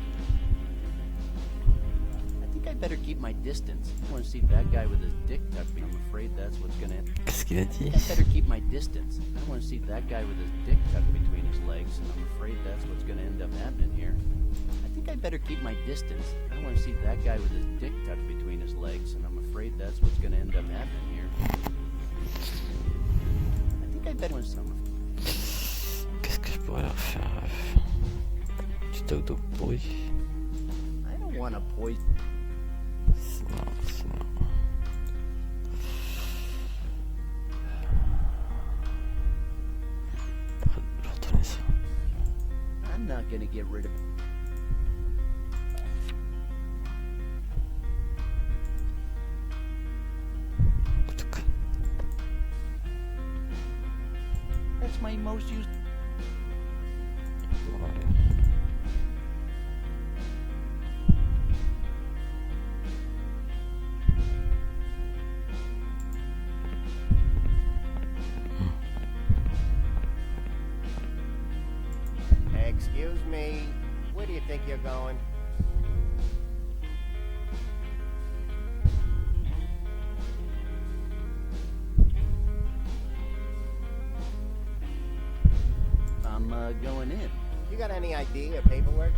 Speaker 3: I think I better keep my distance. I want to see that guy with his dick tucked in. I'm afraid that's what's gonna...
Speaker 1: Qu'est-ce qu'il a dit?
Speaker 3: I better keep my distance. I don't want to see that guy with his dick tucked between his legs, and I'm afraid that's what's gonna end up happening here. I think I better keep my distance. I don't want to see that guy with his dick tucked between his legs, and I'm afraid that's what's gonna end up happening here. I think I better...
Speaker 1: Qu'est-ce que je pourrais leur faire? Du toc d'eau pourri.
Speaker 3: I don't want to poison...
Speaker 1: Sinon... Je vais retourner ça.
Speaker 3: I'm not gonna get rid of... That's my most used...
Speaker 10: Excuse me, where do you think you're going?
Speaker 3: I'm, going in.
Speaker 10: You got any ID or paperwork?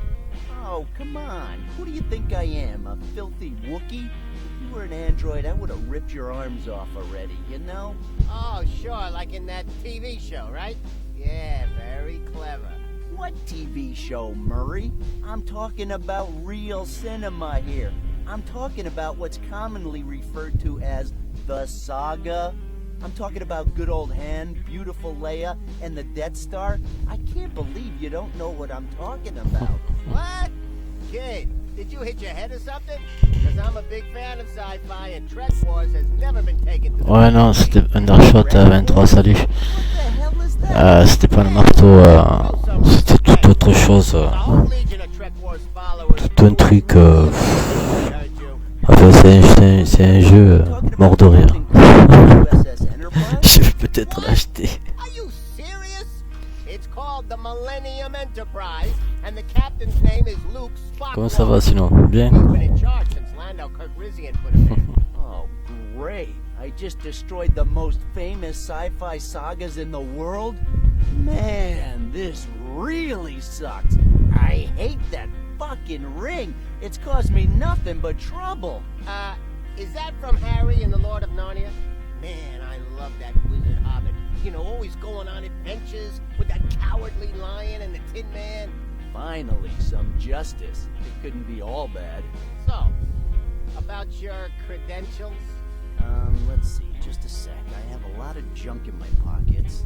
Speaker 3: Oh, come on. Who do you think I am, a filthy Wookiee? If you were an android, I would have ripped your arms off already, you know?
Speaker 10: Oh, sure, like in that TV show, right? Yeah, very clever.
Speaker 3: What TV show, Murray? I'm talking about real cinema here. I'm talking about what's commonly referred to as the saga. I'm talking about good old Han, beautiful Leia, and the Death Star. I can't believe you don't know what I'm talking about.
Speaker 10: What? Kid, did you hit your head or something? Because I'm a big fan of sci-fi and Trek Wars has never been taken to the...
Speaker 1: Ouais, non, c'était Undershot 23, salut. C'était pas le marteau, c'était toute autre chose. Tout un truc. Enfin, c'est un jeu mort de rire. Je vais peut-être l'acheter.
Speaker 10: Are you serious? It's called the Millennium Enterprise and the captain's name is Luke Spock.
Speaker 1: Comment ça va sinon? Bien?
Speaker 3: Oh, great. I just destroyed the most famous sci-fi sagas in the world? Man, this really sucks. I hate that fucking ring. It's caused me nothing but trouble.
Speaker 10: Is that from Harry and the Lord of Narnia? Man, I love that wizard hobbit. You know, always going on adventures with that cowardly lion and the Tin Man.
Speaker 3: Finally, some justice. It couldn't be all bad.
Speaker 10: So, about your credentials?
Speaker 3: Let's see, just a sec. I have a lot of junk in my pockets.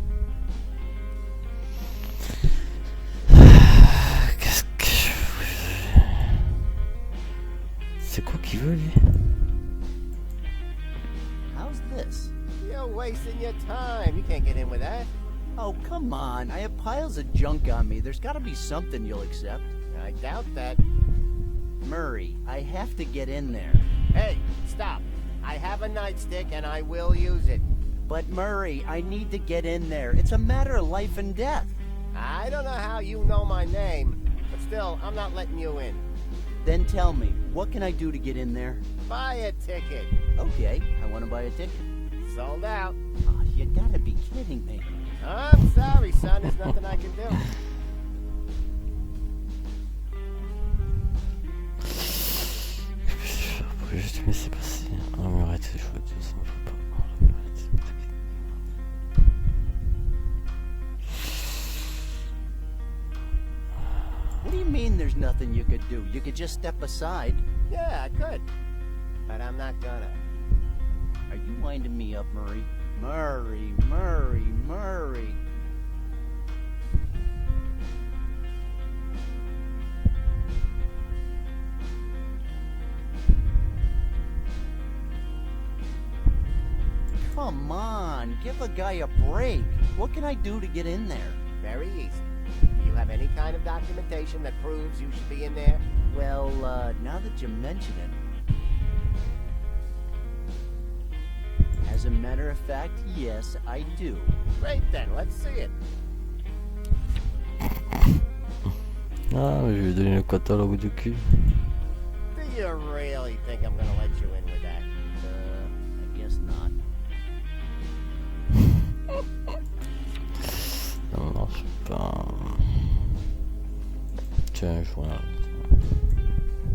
Speaker 1: Qu'est-ce que je veux? C'est quoi qu'il veut lui?
Speaker 3: How's this?
Speaker 10: You're wasting your time. You can't get in with that.
Speaker 3: Oh, come on. I have piles of junk on me. There's gotta be something you'll accept.
Speaker 10: I doubt that.
Speaker 3: Murray, I have to get in there.
Speaker 10: Hey, stop. I have a nightstick and I will use it.
Speaker 3: But Murray, I need to get in there. It's a matter of life and death.
Speaker 10: I don't know how you know my name, but still, I'm not letting you in.
Speaker 3: Then tell me, what can I do to get in there?
Speaker 10: Buy a ticket.
Speaker 3: Okay, I want to buy a ticket.
Speaker 10: Sold out.
Speaker 3: Oh, you gotta be kidding me.
Speaker 10: I'm sorry, son. There's nothing I can do.
Speaker 1: Je vais juste me laisser passer. Non mais arrête, je vois tout ça, faut pas.
Speaker 3: there's nothing you could do? You could just step aside.
Speaker 10: Yeah, I could. But I'm not gonna.
Speaker 3: Are you winding me up, Murray? Murray. Come on, give a guy a break. What can I do to get in there?
Speaker 10: Very easy. Do you have any kind of documentation that proves you should be in there?
Speaker 3: Well, now that you mention it. As a matter of fact, yes, I do.
Speaker 10: Great then, let's see it.
Speaker 1: Ah, mais je vais donner le catalogue du cul.
Speaker 10: Do you really think I'm gonna let you in with that?
Speaker 3: I guess not.
Speaker 1: Ça marche pas. Tiens, je vois.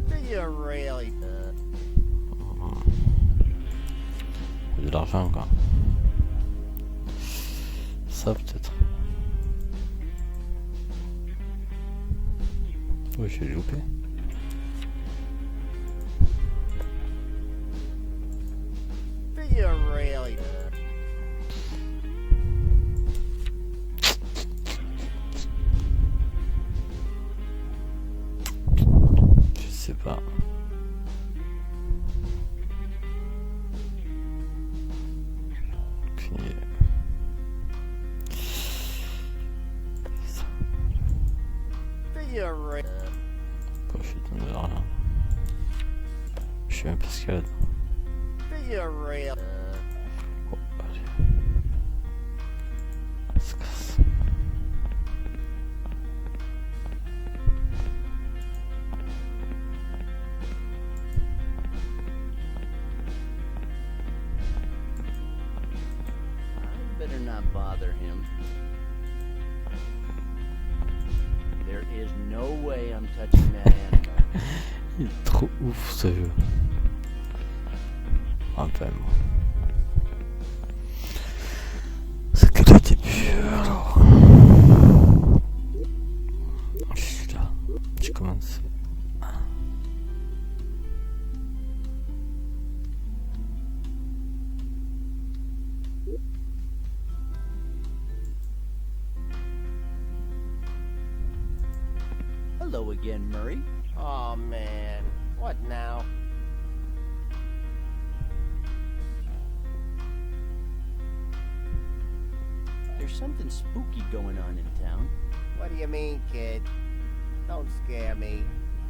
Speaker 10: Do you really?
Speaker 1: De l'argent, quoi. Ça, peut-être. Oui, je l'ai loupé.
Speaker 10: Do you really?
Speaker 1: Je sais pas. Je suis tombé de l'argent. Je suis un pescade. Oh, allez. On se casse.
Speaker 3: I better not bother him. There is no way I'm touching that animal.
Speaker 1: Il est trop ouf ce jeu. Enfin bon. C'est que le début alors. Je suis là. J'ai commencé.
Speaker 3: Hello again, Murray.
Speaker 10: Oh man, what now?
Speaker 3: There's something spooky going on in town.
Speaker 10: What do you mean, kid? Don't scare me.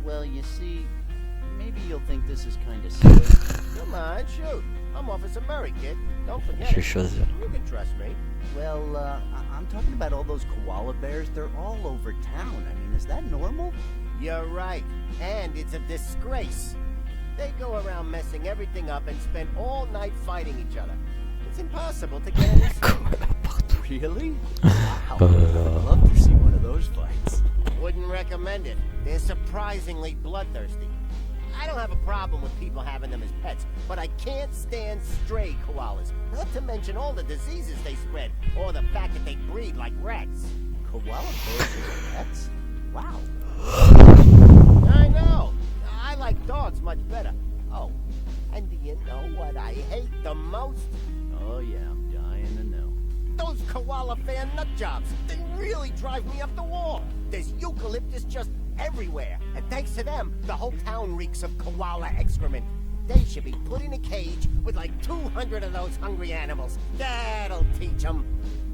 Speaker 3: Well, you see, maybe you'll think this is kind of silly.
Speaker 10: Come on, shoot. I'm Officer Murray, kid. Don't forget
Speaker 1: Je vais
Speaker 10: it.
Speaker 1: choisir.
Speaker 10: You can trust me.
Speaker 3: Well, I'm talking about all those koala bears. They're all over town. I mean, is that normal?
Speaker 10: You're right. And it's a disgrace. They go around messing everything up and spend all night fighting each other. It's impossible to get any sleep.
Speaker 3: Really? Wow. I'd love to see one of those fights.
Speaker 10: Wouldn't recommend it. They're surprisingly bloodthirsty. I don't have a problem with people having them as pets, but I can't stand stray koalas. Not to mention all the diseases they spread, or the fact that they breed like rats.
Speaker 3: Koala bears as pets? Wow.
Speaker 10: I know. I like dogs much better. Oh, and do you know what I hate the most?
Speaker 3: Oh yeah, I'm dying to know.
Speaker 10: Those koala fan nut jobs. They really drive me up the wall. There's eucalyptus just everywhere. And thanks to them, the whole town reeks of koala excrement. They should be put in a cage with like 200 of those hungry animals. That'll teach them.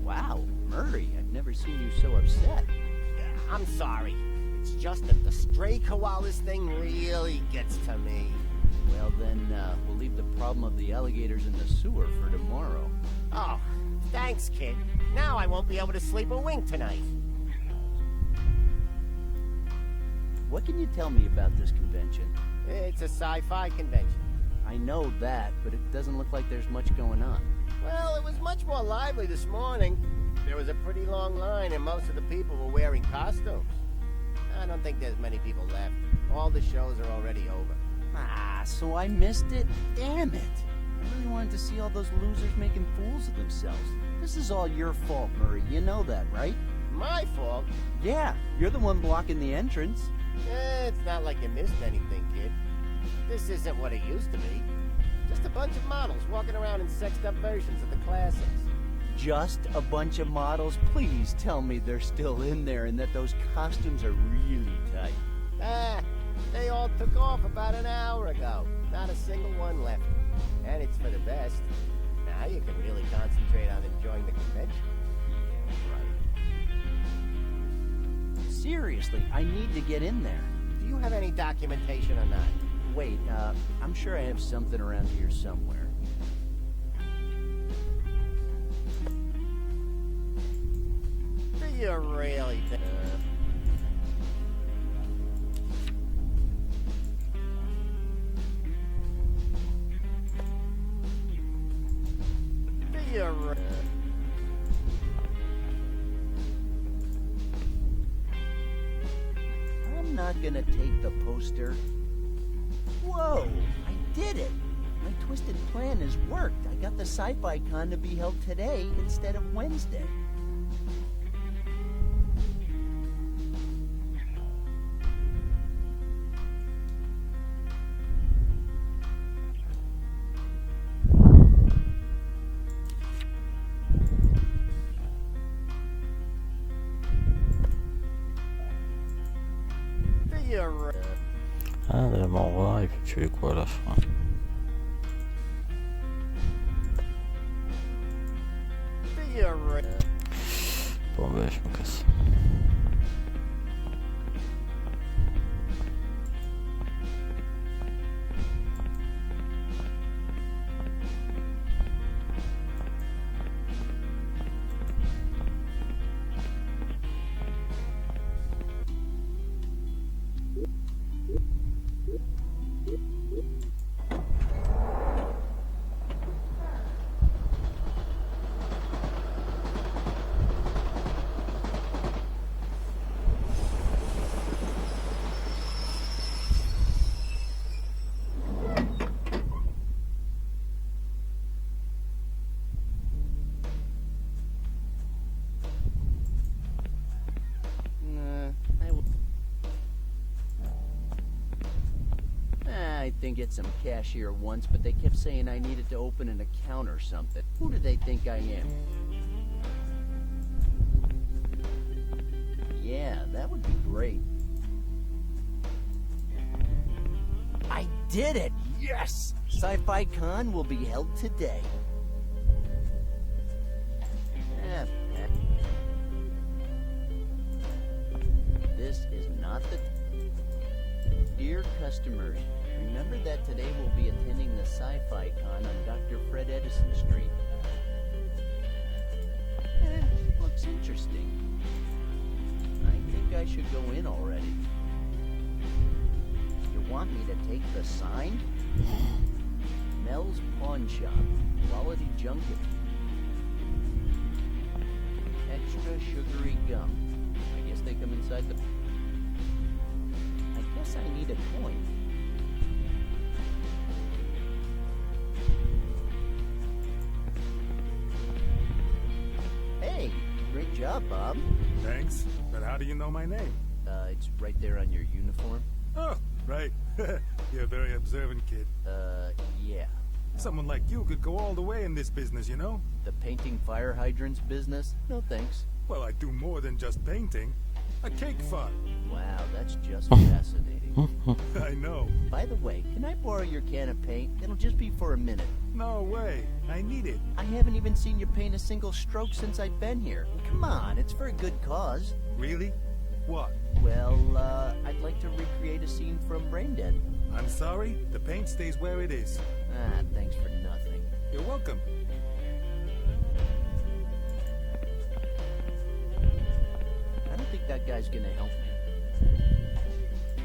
Speaker 3: Wow, Murray, I've never seen you so upset.
Speaker 10: I'm sorry. It's just that the stray koalas thing really gets to me.
Speaker 3: Well then, we'll leave the problem of the alligators in the sewer for tomorrow.
Speaker 10: Oh, thanks, kid. Now I won't be able to sleep a wink tonight.
Speaker 3: What can you tell me about this convention?
Speaker 10: It's a sci-fi convention.
Speaker 3: I know that, but it doesn't look like there's much going on.
Speaker 10: Well, it was much more lively this morning. There was a pretty long line and most of the people were wearing costumes. I don't think there's many people left. All the shows are already over.
Speaker 3: Ah, so I missed it? Damn it. I really wanted to see all those losers making fools of themselves. This is all your fault, Murray. You know that, right?
Speaker 10: My fault?
Speaker 3: Yeah, you're the one blocking the entrance.
Speaker 10: It's not like you missed anything, kid. This isn't what it used to be. Just a bunch of models walking around in sexed-up versions of the classics.
Speaker 3: Just a bunch of models? Please tell me they're still in there and that those costumes are really tight.
Speaker 10: Ah, they all took off about an hour ago. Not a single one left. And it's for the best. Now you can really concentrate on enjoying the convention.
Speaker 3: Right. Seriously, I need to get in there.
Speaker 10: Do you have any documentation or not?
Speaker 3: Wait, I'm sure I have something around here somewhere.
Speaker 10: Do you really think... Do you re-
Speaker 3: I'm not gonna take the poster. Whoa! I did it! My twisted plan has worked. I got the sci-fi con to be held today instead of Wednesday.
Speaker 10: Do you re-
Speaker 1: Ah, là, mon roi, il peut tuer quoi à la fin?
Speaker 10: Do you re-
Speaker 1: Bon, ben, je me casse.
Speaker 3: I did get some cash here once, but they kept saying I needed to open an account or something. Who do they think I am? Yeah, that would be great. I did it! Yes! Sci-Fi Con will be held today. This is not the... Dear customers, remember that today we'll be attending the Sci-Fi Con on Dr. Fred Edison Street. Looks interesting. I think I should go in already. You want me to take the sign? Mel's Pawn Shop. Quality junket. Extra sugary gum. I guess they come inside the... I guess I need a coin. Hey, great job, Bob.
Speaker 5: Thanks, but how do you know my name?
Speaker 3: It's right there on your uniform.
Speaker 5: Oh, right. You're a very observant kid.
Speaker 3: Yeah.
Speaker 5: Someone like you could go all the way in this business, you know?
Speaker 3: The painting fire hydrants business? No thanks.
Speaker 5: Well, I do more than just painting. A cake farm.
Speaker 3: Wow, that's just fascinating.
Speaker 5: I know.
Speaker 3: By the way, can I borrow your can of paint? It'll just be for a minute.
Speaker 5: No way. I need it.
Speaker 3: I haven't even seen you paint a single stroke since I've been here. Come on, it's for a good cause.
Speaker 5: Really? What?
Speaker 3: Well, I'd like to recreate a scene from Braindead.
Speaker 5: I'm sorry, the paint stays where it is.
Speaker 3: Ah, thanks for nothing.
Speaker 5: You're welcome.
Speaker 3: I don't think that guy's gonna help me.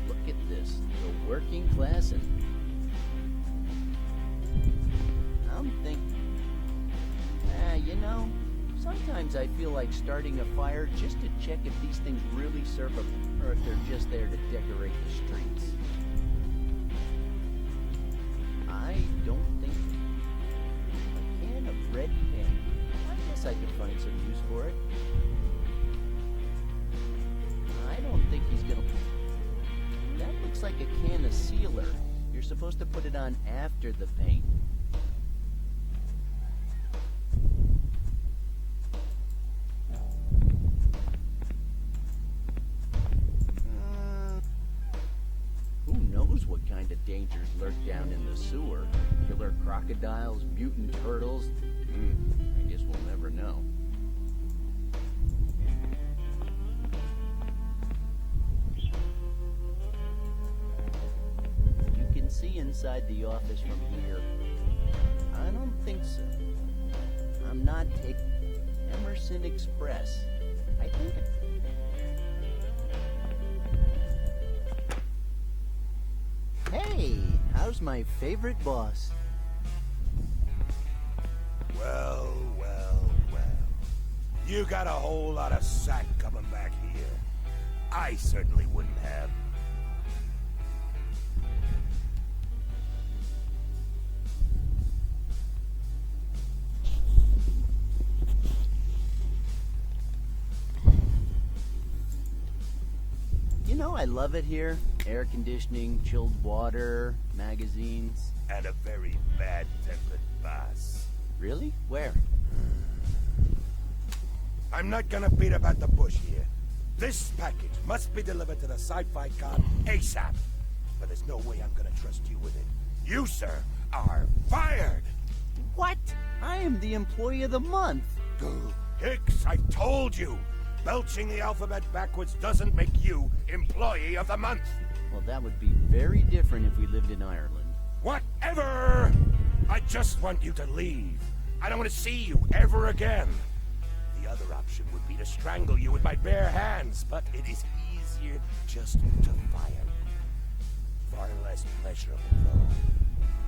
Speaker 3: Look at this, the working class and... I'm thinking... you know, sometimes I feel like starting a fire just to check if these things really serve a... or if they're just there to decorate the streets. I don't think... A can of red paint. I guess I could find some use for it. I don't think he's gonna... That looks like a can of sealer. You're supposed to put it on after the paint. Who knows what kind of dangers lurk down in the sewer? Killer crocodiles, mutant turtles. I guess we'll never know. You can see inside the office from here. I don't think so. I'm not taking Emerson Express. I think. Hey, how's my favorite boss?
Speaker 5: Well, well, well. You got a whole lot of sack coming back here. I certainly wouldn't have.
Speaker 3: You know, I love it here. Air conditioning, chilled water, magazines.
Speaker 5: And a very bad-tempered boss.
Speaker 3: Really? Where?
Speaker 5: I'm not gonna beat about the bush here. This package must be delivered to the sci-fi con ASAP. But there's no way I'm gonna trust you with it. You, sir, are fired!
Speaker 3: What? I am the employee of the month.
Speaker 5: Hicks, I told you! Belching the alphabet backwards doesn't make you employee of the month!
Speaker 3: Well, that would be very different if we lived in Ireland.
Speaker 5: Whatever! I just want you to leave. I don't want to see you ever again. The other option would be to strangle you with my bare hands, but it is easier just to fire you. Far less pleasurable, though.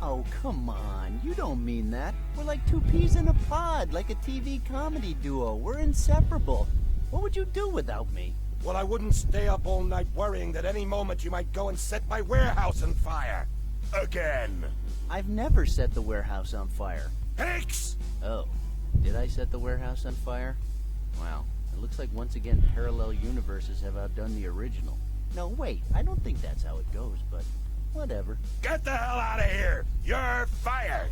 Speaker 3: Oh, come on. You don't mean that. We're like two peas in a pod, like a TV comedy duo. We're inseparable. What would you do without me?
Speaker 5: Well, I wouldn't stay up all night worrying that any moment you might go and set my warehouse on fire. Again.
Speaker 3: I've never set the warehouse on fire.
Speaker 5: Hicks!
Speaker 3: Oh, did I set the warehouse on fire? Wow, it looks like once again parallel universes have outdone the original. No, wait, I don't think that's how it goes, but whatever.
Speaker 5: Get the hell out of here! You're fired!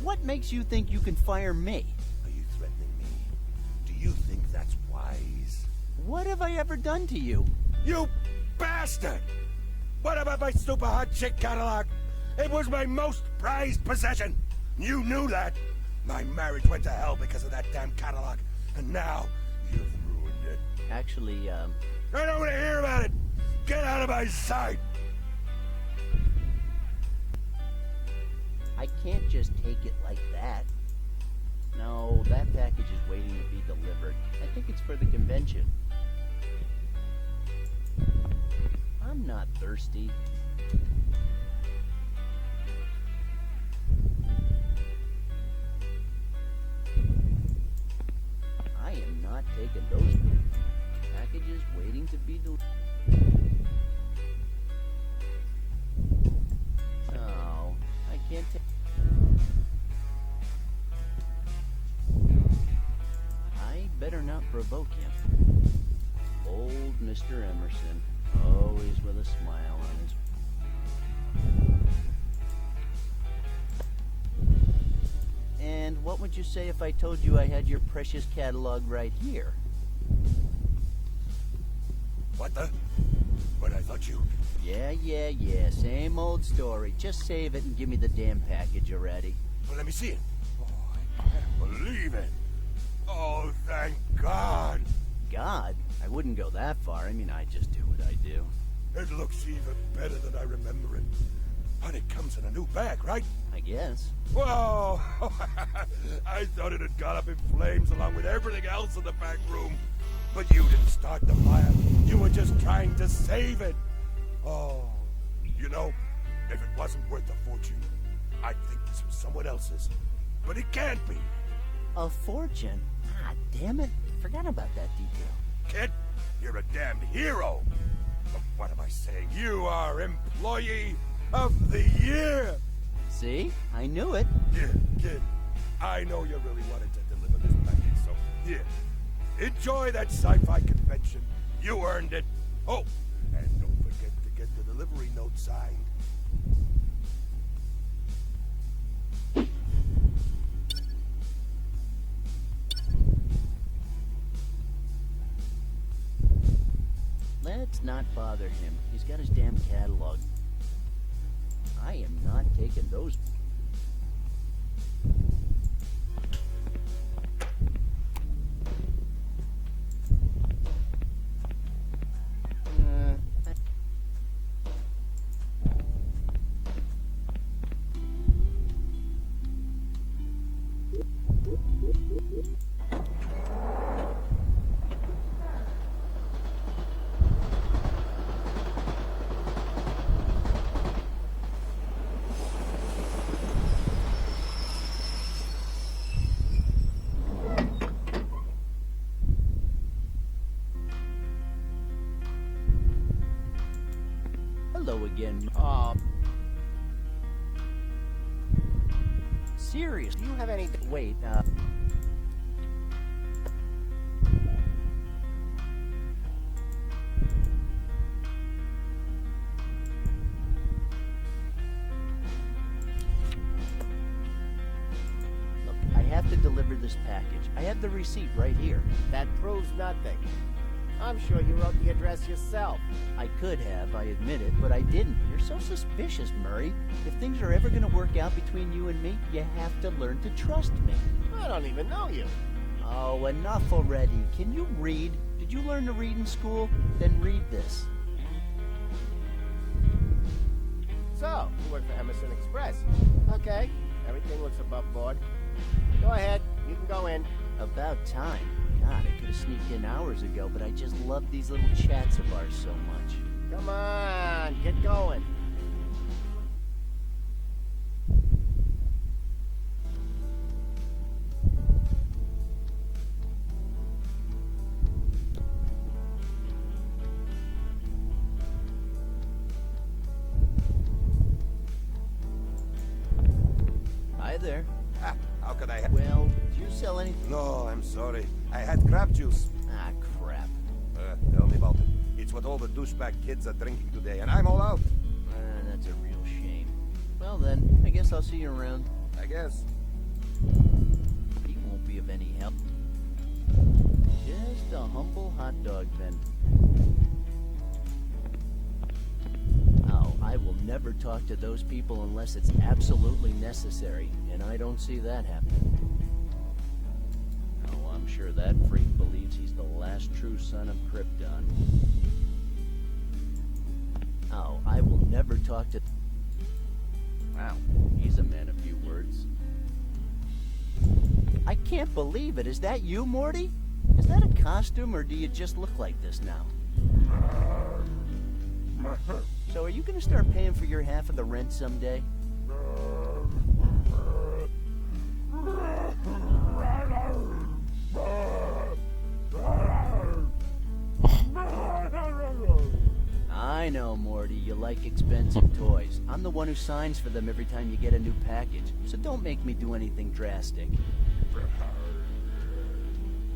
Speaker 3: What makes you think you can fire me?
Speaker 5: Are you threatening me? Do you think that's wise?
Speaker 3: What have I ever done to you?
Speaker 5: You bastard! What about my super hot chick catalog? It was my most prized possession. You knew that. My marriage went to hell because of that damn catalog. And now, you've ruined it.
Speaker 3: Actually,
Speaker 5: I don't want to hear about it! Get out of my sight!
Speaker 3: I can't just take it like that. No, that package is waiting to be delivered. I think it's for the convention. I'm not thirsty. I am not taking those packages waiting to be delivered. Oh, I can't take. I better not provoke him. Old Mr. Emerson, always with a smile on his. And what would you say if I told you I had your precious catalog right here?
Speaker 5: What the? But I thought you...
Speaker 3: Yeah, same old story. Just save it and give me the damn package already.
Speaker 5: Well, let me see it. Oh, I can't believe it. Oh, thank God.
Speaker 3: God? I wouldn't go that far. I mean, I just do what I do.
Speaker 5: It looks even better than I remember it. But it comes in a new bag, right?
Speaker 3: I guess.
Speaker 5: Whoa! I thought it had gone up in flames along with everything else in the back room. But you didn't start the fire. You were just trying to save it. Oh, you know, if it wasn't worth a fortune, I'd think this was someone else's. But it can't be.
Speaker 3: A fortune? Ah, damn it. Forgot about that detail.
Speaker 5: Kid, you're a damned hero. But what am I saying? You are Employee of the Year.
Speaker 3: See? I knew it.
Speaker 5: Here, kid. I know you really wanted to deliver this package, so here. Enjoy that sci-fi convention. You earned it. Oh, and don't forget to get the delivery note signed.
Speaker 3: Let's not bother him. He's got his damn catalog. I am not taking those. Hello again. Serious?
Speaker 10: Do you have any...
Speaker 3: Wait, Look, I have to deliver this package. I have the receipt right here.
Speaker 10: That proves nothing. I'm sure you wrote the address yourself.
Speaker 3: I could have, I admit it, but I didn't. You're so suspicious, Murray. If things are ever going to work out between you and me, you have to learn to trust me.
Speaker 10: I don't even know you.
Speaker 3: Oh, enough already. Can you read? Did you learn to read in school? Then read this.
Speaker 10: So, you work for Emerson Express. Okay, everything looks above board. Go ahead, you can go in.
Speaker 3: About time. God, I could have sneaked in hours ago, but I just love these little chats of ours so much.
Speaker 10: Come on, get going.
Speaker 3: Hi there.
Speaker 5: Ah, how could I help?
Speaker 3: Well, do you sell anything?
Speaker 5: No, I'm sorry. I had crab juice.
Speaker 3: Ah, crap.
Speaker 5: Tell me about it. It's what all the douchebag kids are drinking today, and I'm all out.
Speaker 3: That's a real shame. Well then, I guess I'll see you around.
Speaker 5: I guess.
Speaker 3: He won't be of any help. Just a humble hot dog vendor. Oh, I will never talk to those people unless it's absolutely necessary, and I don't see that happening. Oh, I'm sure that freak believes he's the last true son of Krypton. Oh, I will never talk to... Wow, he's a man of few words. I can't believe it. Is that you, Morty? Is that a costume, or do you just look like this now? So are you gonna start paying for your half of the rent someday? I know, Morty, you like expensive toys. I'm the one who signs for them every time you get a new package, so don't make me do anything drastic.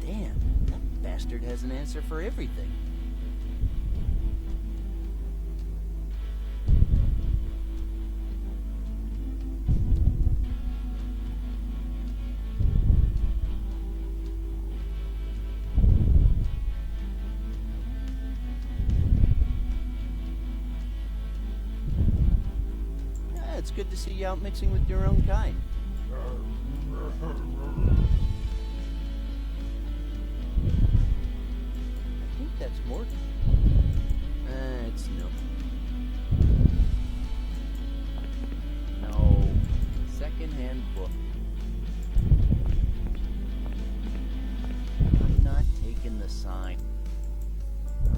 Speaker 3: Damn, that bastard has an answer for everything. It's good to see you out mixing with your own kind. I think that's Morty. It's no. No. Second-hand book. I'm not taking the sign.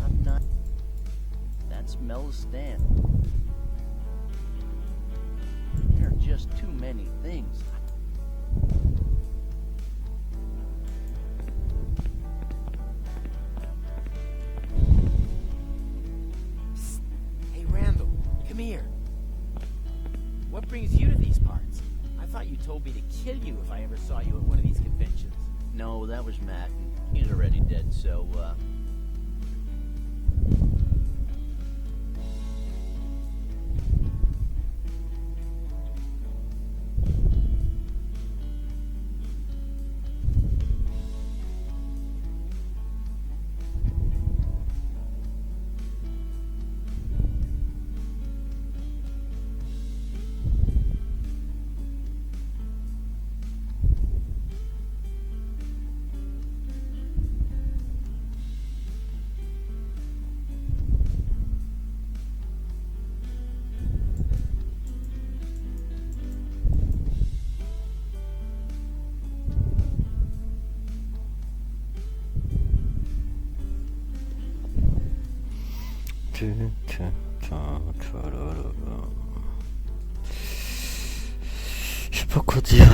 Speaker 3: I'm not. That's Mel's stand. There are just too many things.
Speaker 9: Psst. Hey, Randal, come here. What brings you to these parts? I thought you told me to kill you if I ever saw you at one of these conventions.
Speaker 3: No, that was Matt. He's already dead, so,
Speaker 1: Je sais pas quoi dire.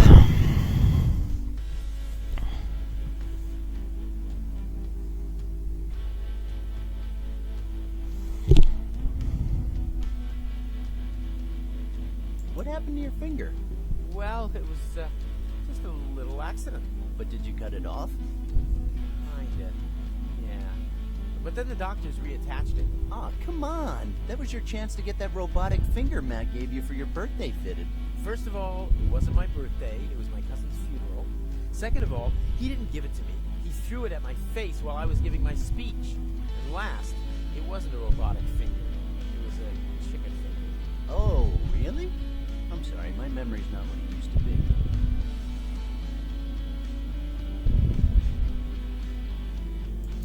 Speaker 3: What happened to your finger?
Speaker 11: Well, it was just a little accident.
Speaker 3: But did you cut it off?
Speaker 11: Kinda. Yeah. But then the doctors reattached it.
Speaker 3: Ah, come on. That was your chance to get that robotic finger Matt gave you for your birthday fitted.
Speaker 11: First of all, it wasn't my birthday. It was my cousin's funeral. Second of all, he didn't give it to me. He threw it at my face while I was giving my speech. And last, it wasn't a robotic finger. It was a chicken finger.
Speaker 3: Oh, really? I'm sorry, my memory's not what it used to be.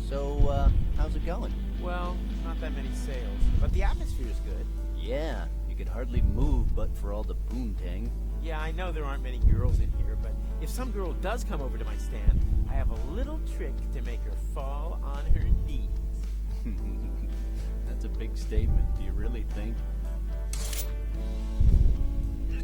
Speaker 3: So, how's it going?
Speaker 11: Well, not that many sales. But the atmosphere's good.
Speaker 3: Yeah, you could hardly move but for all the poontang.
Speaker 11: Yeah, I know there aren't many girls in here, but if some girl does come over to my stand, I have a little trick to make her fall on her knees.
Speaker 3: That's a big statement. Do you really think?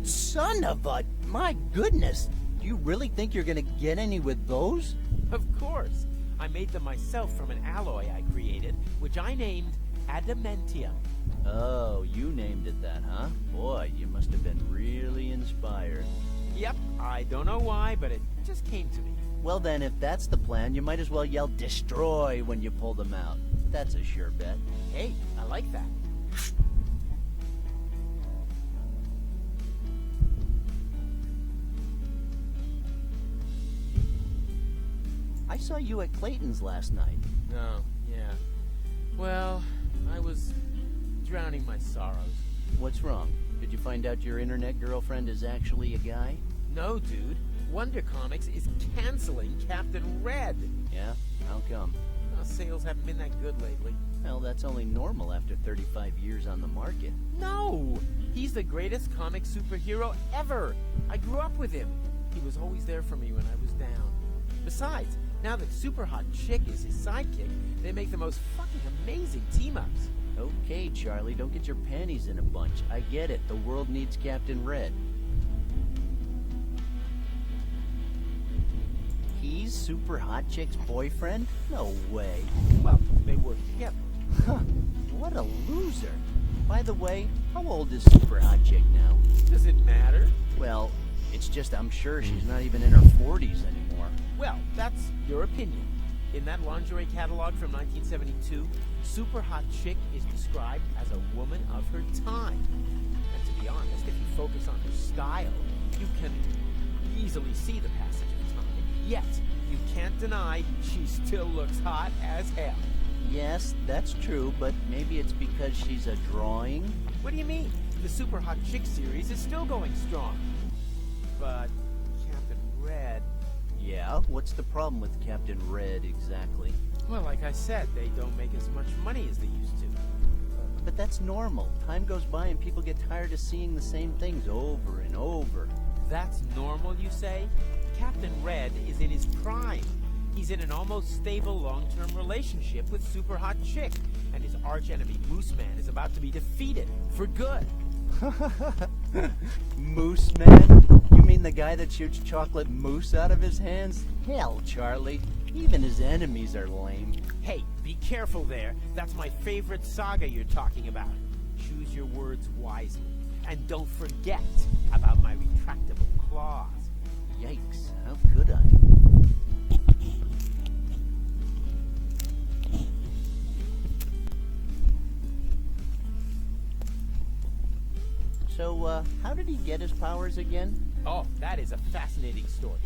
Speaker 3: Son of a... My goodness! Do you really think you're gonna get any with those?
Speaker 11: Of course. I made them myself from an alloy I created, which I named adamantium.
Speaker 3: Oh, you named it that, huh? Boy, you must have been really inspired.
Speaker 11: Yep, I don't know why, but it just came to me.
Speaker 3: Well then, if that's the plan, you might as well yell destroy when you pull them out. That's a sure bet.
Speaker 11: Hey, I like that.
Speaker 3: I saw you at Clayton's last night.
Speaker 11: Oh, yeah. Well, I was drowning my sorrows.
Speaker 3: What's wrong? Did you find out your internet girlfriend is actually a guy?
Speaker 11: No, dude. Wonder Comics is canceling Captain Red.
Speaker 3: Yeah? How come?
Speaker 11: Sales haven't been that good lately.
Speaker 3: Well, that's only normal after 35 years on the market.
Speaker 11: No! He's the greatest comic superhero ever! I grew up with him. He was always there for me when I was down. Besides, now that Super Hot Chick is his sidekick, they make the most fucking amazing team-ups.
Speaker 3: Okay, Charlie, don't get your panties in a bunch. I get it. The world needs Captain Red. He's Super Hot Chick's boyfriend? No way.
Speaker 11: Well, they work together.
Speaker 3: Huh. What a loser. By the way, how old is Super Hot Chick now?
Speaker 11: Does it matter?
Speaker 3: Well, it's just I'm sure she's not even in her 40s anymore.
Speaker 11: Well, that's your opinion. In that lingerie catalog from 1972, Super Hot Chick is described as a woman of her time. And to be honest, if you focus on her style, you can easily see the passage of time. Yet, you can't deny she still looks hot as hell.
Speaker 3: Yes, that's true, but maybe it's because she's a drawing?
Speaker 11: What do you mean? The Super Hot Chick series is still going strong. But Captain Red...
Speaker 3: Yeah? What's the problem with Captain Red, exactly?
Speaker 11: Well, like I said, they don't make as much money as they used to.
Speaker 3: But that's normal. Time goes by and people get tired of seeing the same things over and over.
Speaker 11: That's normal, you say? Captain Red is in his prime. He's in an almost stable long-term relationship with Super Hot Chick, and his arch-enemy Moose Man is about to be defeated for good.
Speaker 3: Moose Man? You mean the guy that shoots chocolate mousse out of his hands? Hell, Charlie. Even his enemies are lame.
Speaker 11: Hey, be careful there. That's my favorite saga you're talking about. Choose your words wisely. And don't forget about my retractable claws.
Speaker 3: Yikes, how could I? So, how did he get his powers again?
Speaker 11: Oh, that is a fascinating story.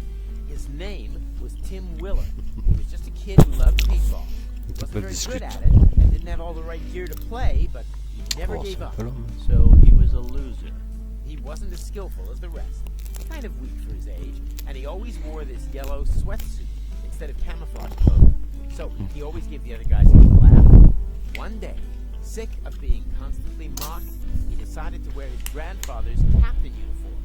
Speaker 11: His name was Tim Willer. He was just a kid who loved paintball. He wasn't very good at it, and didn't have all the right gear to play, but he never gave up.
Speaker 3: So, he was a loser.
Speaker 11: He wasn't as skillful as the rest. Kind of weak for his age, and he always wore this yellow sweatsuit instead of camouflage clothing. So, he always gave the other guys a laugh. One day, sick of being constantly mocked, he decided to wear his grandfather's captain uniform.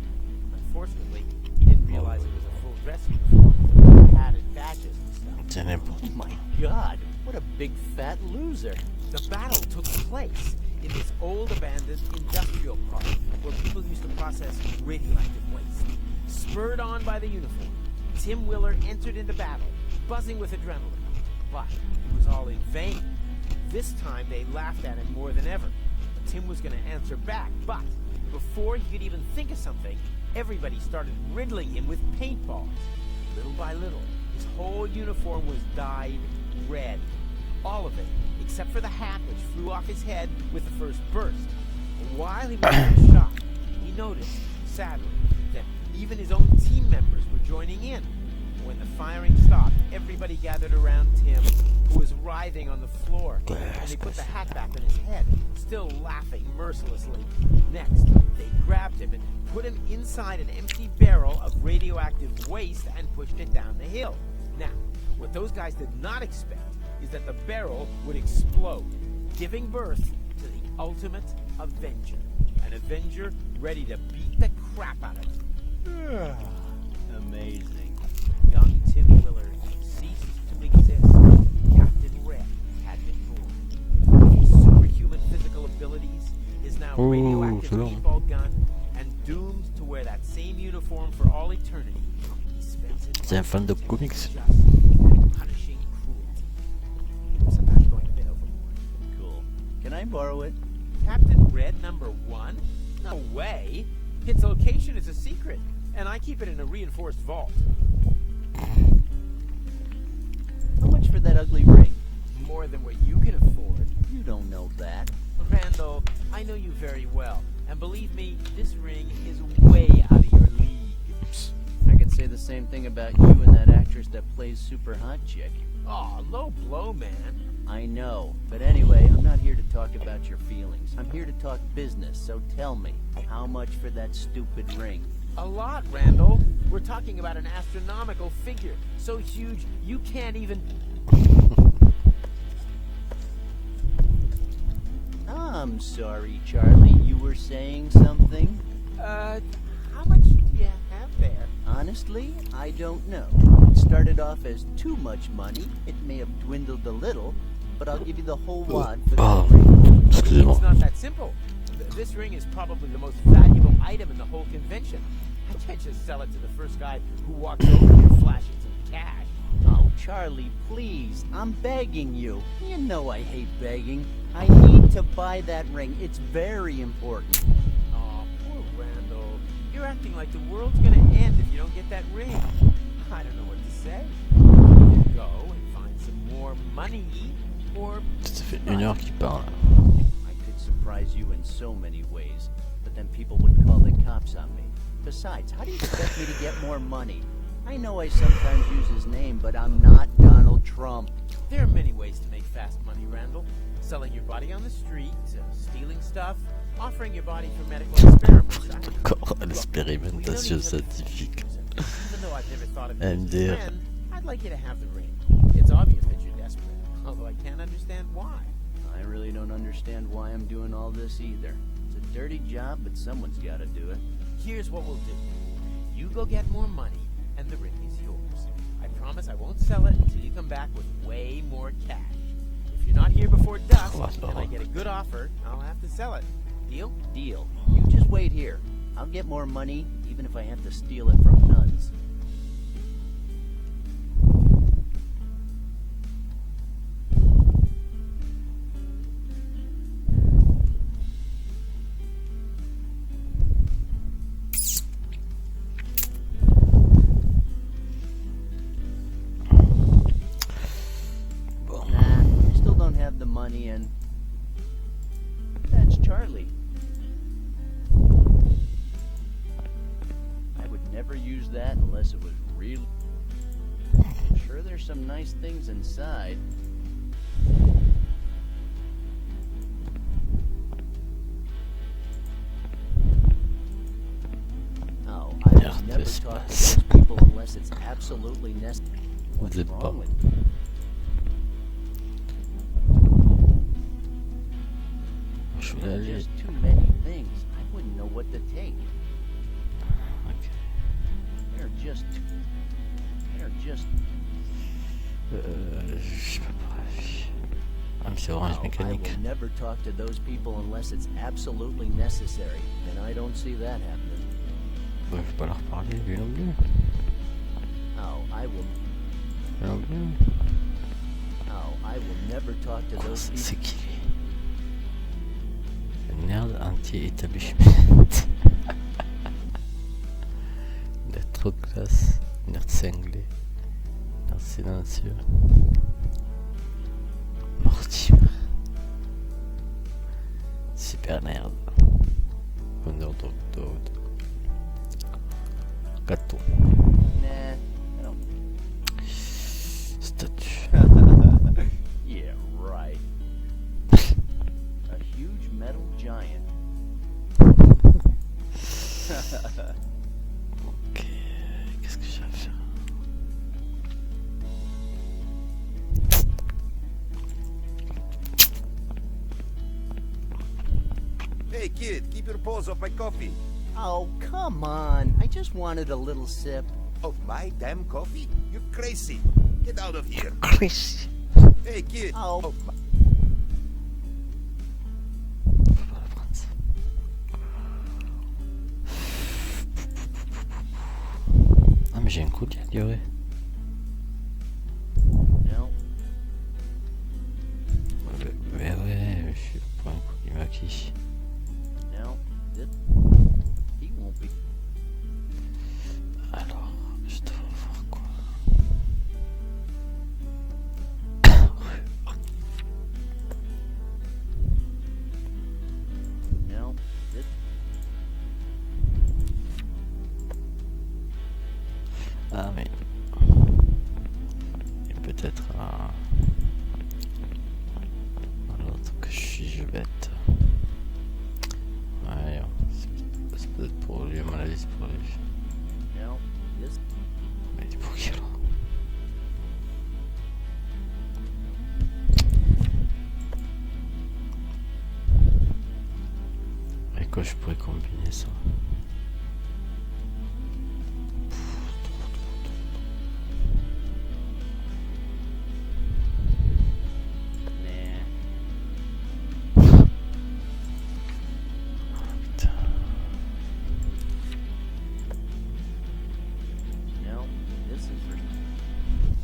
Speaker 11: Unfortunately, he didn't realize it was a full dress uniform with padded badges and stuff.
Speaker 3: Oh my god, what a big fat loser.
Speaker 11: The battle took place in this old abandoned industrial park where people used to process radioactive waste. Spurred on by the uniform, Tim Willer entered into battle, buzzing with adrenaline. But it was all in vain. This time they laughed at him more than ever. Tim was going to answer back, but before he could even think of something, everybody started riddling him with paintballs. Little by little, his whole uniform was dyed red. All of it, except for the hat which flew off his head with the first burst. While he was being shot, he noticed, sadly, that even his own team members were joining in. When the firing stopped, everybody gathered around Tim, who was writhing on the floor, and they put the hat back on his head, still laughing mercilessly. Next, they grabbed him and put him inside an empty barrel of radioactive waste and pushed it down the hill. Now, what those guys did not expect is that the barrel would explode, giving birth to the ultimate Avenger. An Avenger ready to beat the crap out of him. Amazing. Young Tim Willard ceased to exist. Captain Red had been born. His superhuman physical abilities, his now radioactive paintball gun, and doomed to wear that same uniform for all eternity. He spends his
Speaker 1: C'est un
Speaker 11: life
Speaker 1: fan de
Speaker 11: against
Speaker 1: comics.
Speaker 11: justice and punishing cruelty. Sometimes going a bit overboard.
Speaker 3: Cool. Can I borrow it?
Speaker 11: Captain Red #1? No way. Its location is a secret, and I keep it in a reinforced vault.
Speaker 3: How much for that ugly ring?
Speaker 11: More than what you can afford.
Speaker 3: You don't know that.
Speaker 11: Randall, I know you very well, and believe me, this ring is way out of your league.
Speaker 3: I could say the same thing about you and that actress that plays Super Hot Chick.
Speaker 11: Aw, low blow, man.
Speaker 3: I know, but anyway, I'm not here to talk about your feelings. I'm here to talk business, so tell me, how much for that stupid ring?
Speaker 11: A lot, Randall. We're talking about an astronomical figure, so huge you can't even...
Speaker 3: I'm sorry, Charlie, you were saying something?
Speaker 11: How much do you have there?
Speaker 3: Honestly, I don't know. It started off as too much money. It may have dwindled a little, but I'll give you the whole wad for that ring.
Speaker 11: It's not that simple. This ring is probably the most valuable item in the whole convention. I can't just sell it to the first guy who walks over here flashing some cash.
Speaker 3: Oh, Charlie, please. I'm begging you. You know I hate begging. I need to buy that ring. It's very important.
Speaker 11: Oh, poor Randall. You're acting like the world's gonna end if you don't get that ring. I don't know what to say. Either go and find some more money, or...
Speaker 1: Ça fait 1 heure qu'il parle.
Speaker 3: I could surprise you in so many ways, but then people would call the cops on me. Besides, how do you expect me to get more money? I know I sometimes use his name, but I'm not Donald Trump.
Speaker 11: There are many ways to make fast money, Randall. Selling your body on the street, stealing stuff, offering your body for medical experiments.
Speaker 1: Encore l'expérimentation scientifique.
Speaker 11: Even though I've never thought of you
Speaker 1: And
Speaker 11: as a friend, I'd like you to have the ring. It's obvious that you're desperate, although I can't understand why.
Speaker 3: I really don't understand why I'm doing all this either. It's a dirty job, but someone's got to do it.
Speaker 11: Here's what we'll do. You go get more money, and the ring is yours. I promise I won't sell it until you come back with way more cash. If you're not here before dusk, and I get a good offer, I'll have to sell it. Deal?
Speaker 3: Deal. You just wait here. I'll get more money, even if I have to steal it from nuns. Money, and that's Charlie. I would never use that unless it was real. I'm sure there's some nice things inside. Oh, I would never talk to those people unless it's absolutely necessary. What's wrong with me? There are just too many things. I wouldn't know what to take.
Speaker 1: Okay.
Speaker 3: They're just...
Speaker 1: Je sais pas, bref. Ah, mais c'est orange
Speaker 3: I
Speaker 1: mécanique.
Speaker 3: will never talk to those people unless it's absolutely necessary, and I don't see that happening.
Speaker 1: Bah, je vais pas leur parler, lui non plus.
Speaker 3: Oh, I will.
Speaker 1: Lui non plus.
Speaker 3: Oh, I will never talk to
Speaker 1: Quoi,
Speaker 3: those people.
Speaker 1: c'est qui lui? Le nerd anti-établissement. Nerd trop de classe. Nerd cinglé. Nerd silencieux. Mortimer. Super nerd. Honneur d'octobre. Gâteau.
Speaker 3: Nah, I don't.
Speaker 1: Statue.
Speaker 3: Yeah, right. A huge metal giant.
Speaker 1: Ok, qu'est-ce que j'ai à faire?
Speaker 5: Hey kid, keep your paws off my coffee.
Speaker 3: Oh, come on. I just wanted a little sip.
Speaker 5: Of my damn coffee? You're crazy. Get out of here.
Speaker 1: Chris.
Speaker 5: Hey kid.
Speaker 3: Oh.
Speaker 1: Ah mais j'ai un coup d'ignorer.
Speaker 3: No.
Speaker 1: Mais ouais, je suis pas un coup du maquis.
Speaker 3: No. He won't be.
Speaker 1: Alors, je dois voir quoi.
Speaker 3: No.
Speaker 1: Ah mais... Et peut-être un autre que je suis bête. Ouais, c'est peut-être pour lui, à mon avis c'est pour lui.
Speaker 3: No.
Speaker 1: Mais il est pour qui alors? Et quoi je pourrais combiner ça?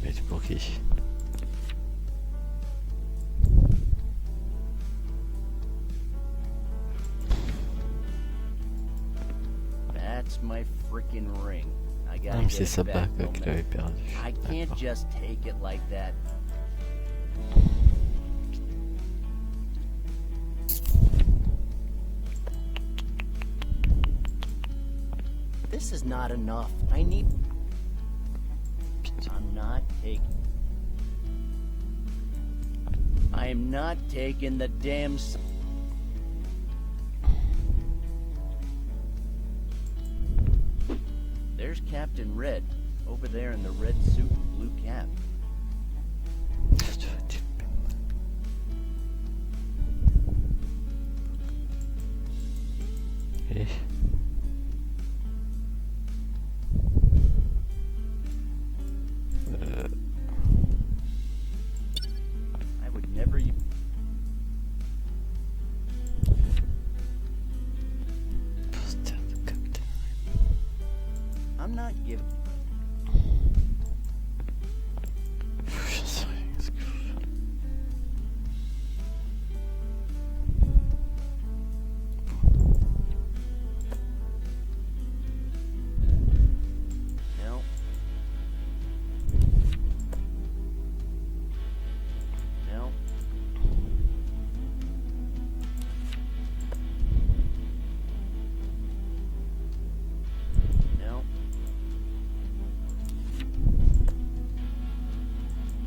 Speaker 1: Mais c'est pour qui?
Speaker 3: That's my freaking ring. I gotta
Speaker 1: Ah mais c'est
Speaker 3: get
Speaker 1: sa
Speaker 3: it back.
Speaker 1: bague
Speaker 3: no
Speaker 1: qu'il
Speaker 3: matter-
Speaker 1: avait perdu.
Speaker 3: I can't just take it like that. This is not enough. I need. I'm not taking. I am not taking the damn. There's Captain Red, over there in the red suit and blue cap.
Speaker 1: Et...
Speaker 3: I would never.
Speaker 1: Poster de Captain.
Speaker 3: I'm not giving.
Speaker 1: J'en sais rien, qu'est-ce que je fais?
Speaker 3: No. No. No.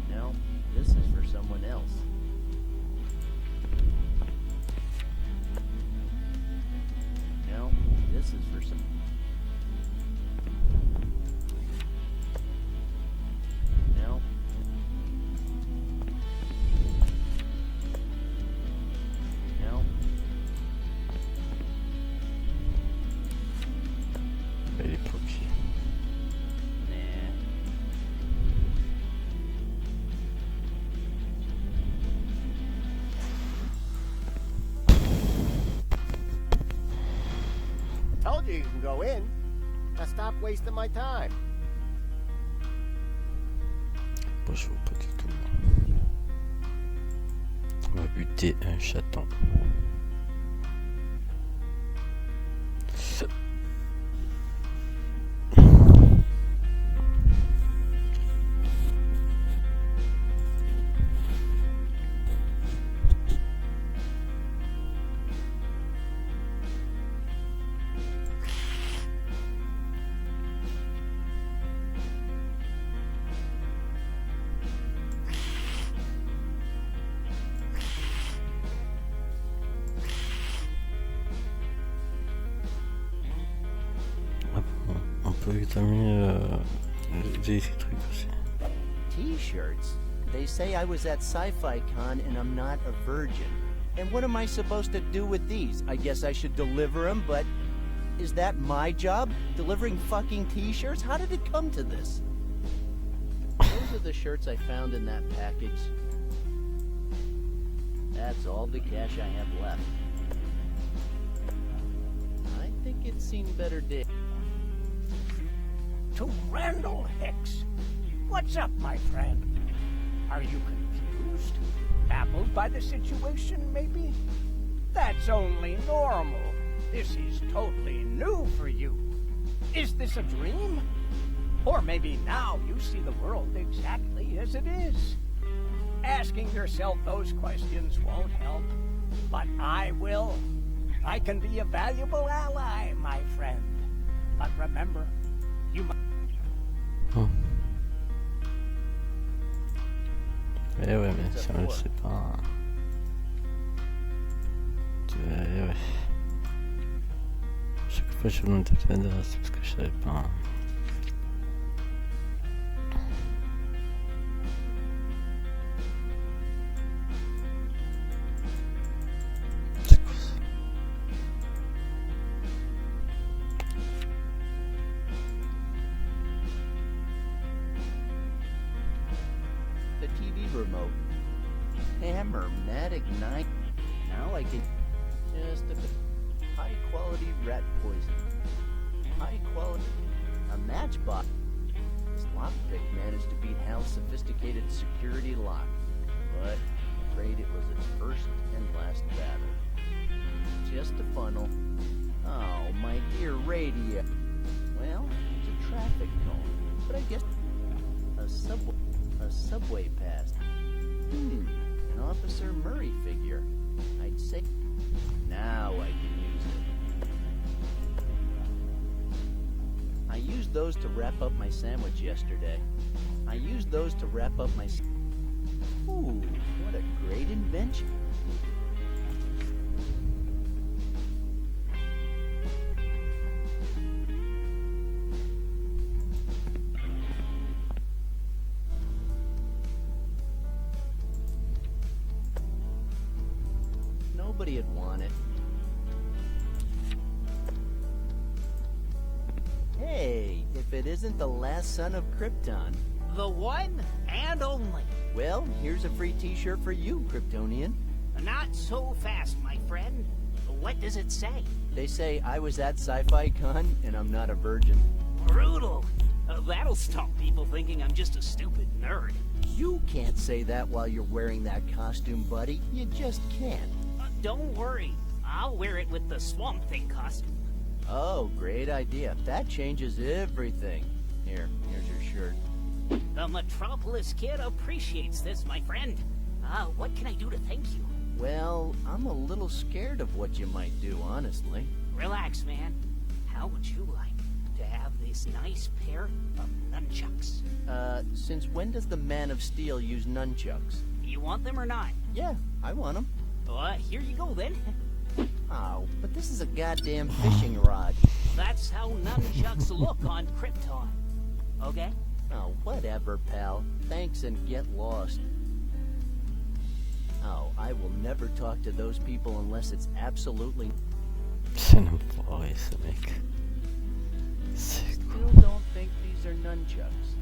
Speaker 3: No. This is for someone else. No. This is for some. No. No.
Speaker 1: Mais il est pour qui?
Speaker 3: Nah.
Speaker 10: You can go in. Now stop wasting my time.
Speaker 1: Bon, je vois pas du tout. On va buter un chaton. On peut examiner des trucs aussi.
Speaker 3: T-shirts? They say I was at Sci-Fi Con and I'm not a virgin. And what am I supposed to do with these? I guess I should deliver them, but is that my job? Delivering fucking T-shirts? How did it come to this? Those are the shirts I found in that package. That's all the cash I have left. I think it's seen better days.
Speaker 4: To Randal Hicks. What's up, my friend? Are you confused? Baffled by the situation, maybe? That's only normal. This is totally new for you. Is this a dream? Or maybe now you see the world exactly as it is. Asking yourself those questions won't help, but I will. I can be a valuable ally, my friend. But remember, you must...
Speaker 1: Eh ouais, mais si on le sait pas... Ouais. Chaque fois je me demande l'adresse parce que je savais pas...
Speaker 3: The TV remote. Hammermatic 9. Now I can just a bit. High quality rat poison. High quality. A matchbox. This lockpick managed to beat Hal's sophisticated security lock. But I'm afraid it was its first and last battle. Just a funnel. Oh, my dear radio. Well, it's a traffic cone. But I guess a subway passed. An Officer Murray figure. I'd say now I can use it. I used those to wrap up my sandwich yesterday. Ooh, what a great invention. Nobody'd want it. Hey, if it isn't the last son of Krypton.
Speaker 12: The one and only.
Speaker 3: Well, here's a free t-shirt for you, Kryptonian.
Speaker 12: Not so fast, my friend. What does it say?
Speaker 3: They say I was at Sci-Fi Con and I'm not a virgin.
Speaker 12: Brutal. That'll stop people thinking I'm just a stupid nerd.
Speaker 3: You can't say that while you're wearing that costume, buddy. You just can't.
Speaker 12: Don't worry. I'll wear it with the Swamp Thing costume.
Speaker 3: Oh, great idea. That changes everything. Here's your shirt.
Speaker 12: The Metropolis Kid appreciates this, my friend. What can I do to thank you?
Speaker 3: Well, I'm a little scared of what you might do, honestly.
Speaker 12: Relax, man. How would you like to have this nice pair of nunchucks?
Speaker 3: Since when does the Man of Steel use nunchucks?
Speaker 12: You want them or not?
Speaker 3: Yeah, I want them.
Speaker 12: Here you go, then.
Speaker 3: Oh, but this is a goddamn fishing rod.
Speaker 12: That's how nunchucks look on Krypton. Okay?
Speaker 3: Oh, whatever, pal. Thanks and get lost. Oh, I will never talk to those people unless it's absolutely...
Speaker 1: C'est un enfoiré, ce mec.
Speaker 3: Still don't think these are nunchucks.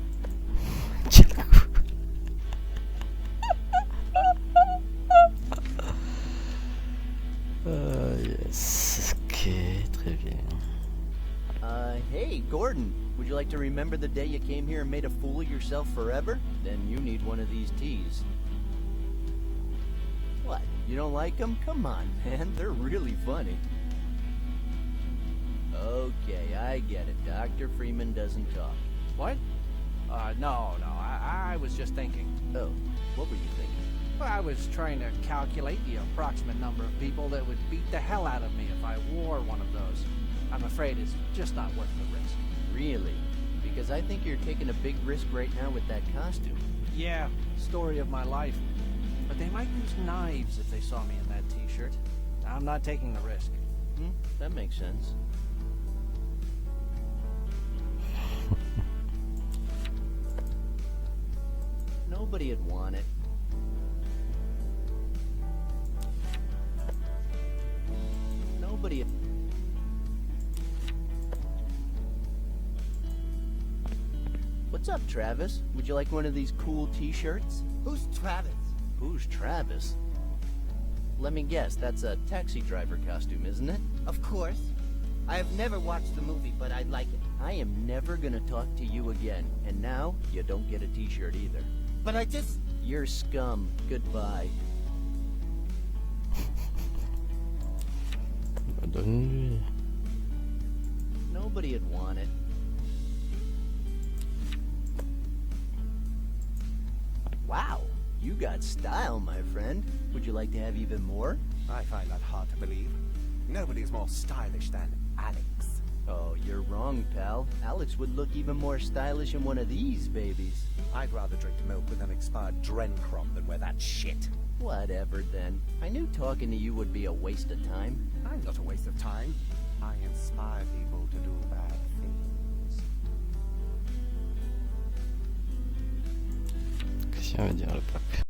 Speaker 1: Yes, ok, très bien.
Speaker 3: Hey, Gordon. Would you like to remember the day you came here and made a fool of yourself forever? Then you need one of these teas. What? You don't like them? Come on, man. They're really funny. Okay, I get it. Dr. Freeman doesn't talk.
Speaker 13: What? No. I was just thinking.
Speaker 3: Oh, what were you thinking?
Speaker 13: Well, I was trying to calculate the approximate number of people that would beat the hell out of me if I wore one of those. I'm afraid it's just not worth the risk.
Speaker 3: Really? Because I think you're taking a big risk right now with that costume.
Speaker 13: Yeah, story of my life. But they might use knives if they saw me in that t-shirt. I'm not taking the risk.
Speaker 3: That makes sense. Nobody'd want it. Nobody. What's up, Travis? Would you like one of these cool t-shirts?
Speaker 10: Who's Travis?
Speaker 3: Who's Travis? Let me guess, that's a taxi driver costume, isn't it?
Speaker 10: Of course. I have never watched the movie, but I like it.
Speaker 3: I am never gonna talk to you again, and now you don't get a t-shirt either.
Speaker 10: But I just...
Speaker 3: You're scum. Goodbye.
Speaker 1: Donne-lui.
Speaker 3: Nobody'd want it. Wow, you got style, my friend. Would you like to have even more?
Speaker 11: I find that hard to believe. Nobody's more stylish than Alex.
Speaker 3: Oh, you're wrong, pal. Alex would look even more stylish in one of these babies.
Speaker 11: I'd rather drink milk with an expired Drencrom than wear that shit.
Speaker 3: Whatever, then. I knew talking to you would be a waste of time.
Speaker 11: I'm not a waste of time. I inspire people to do bad things.
Speaker 1: Qu'est-ce qu'il va dire le pape?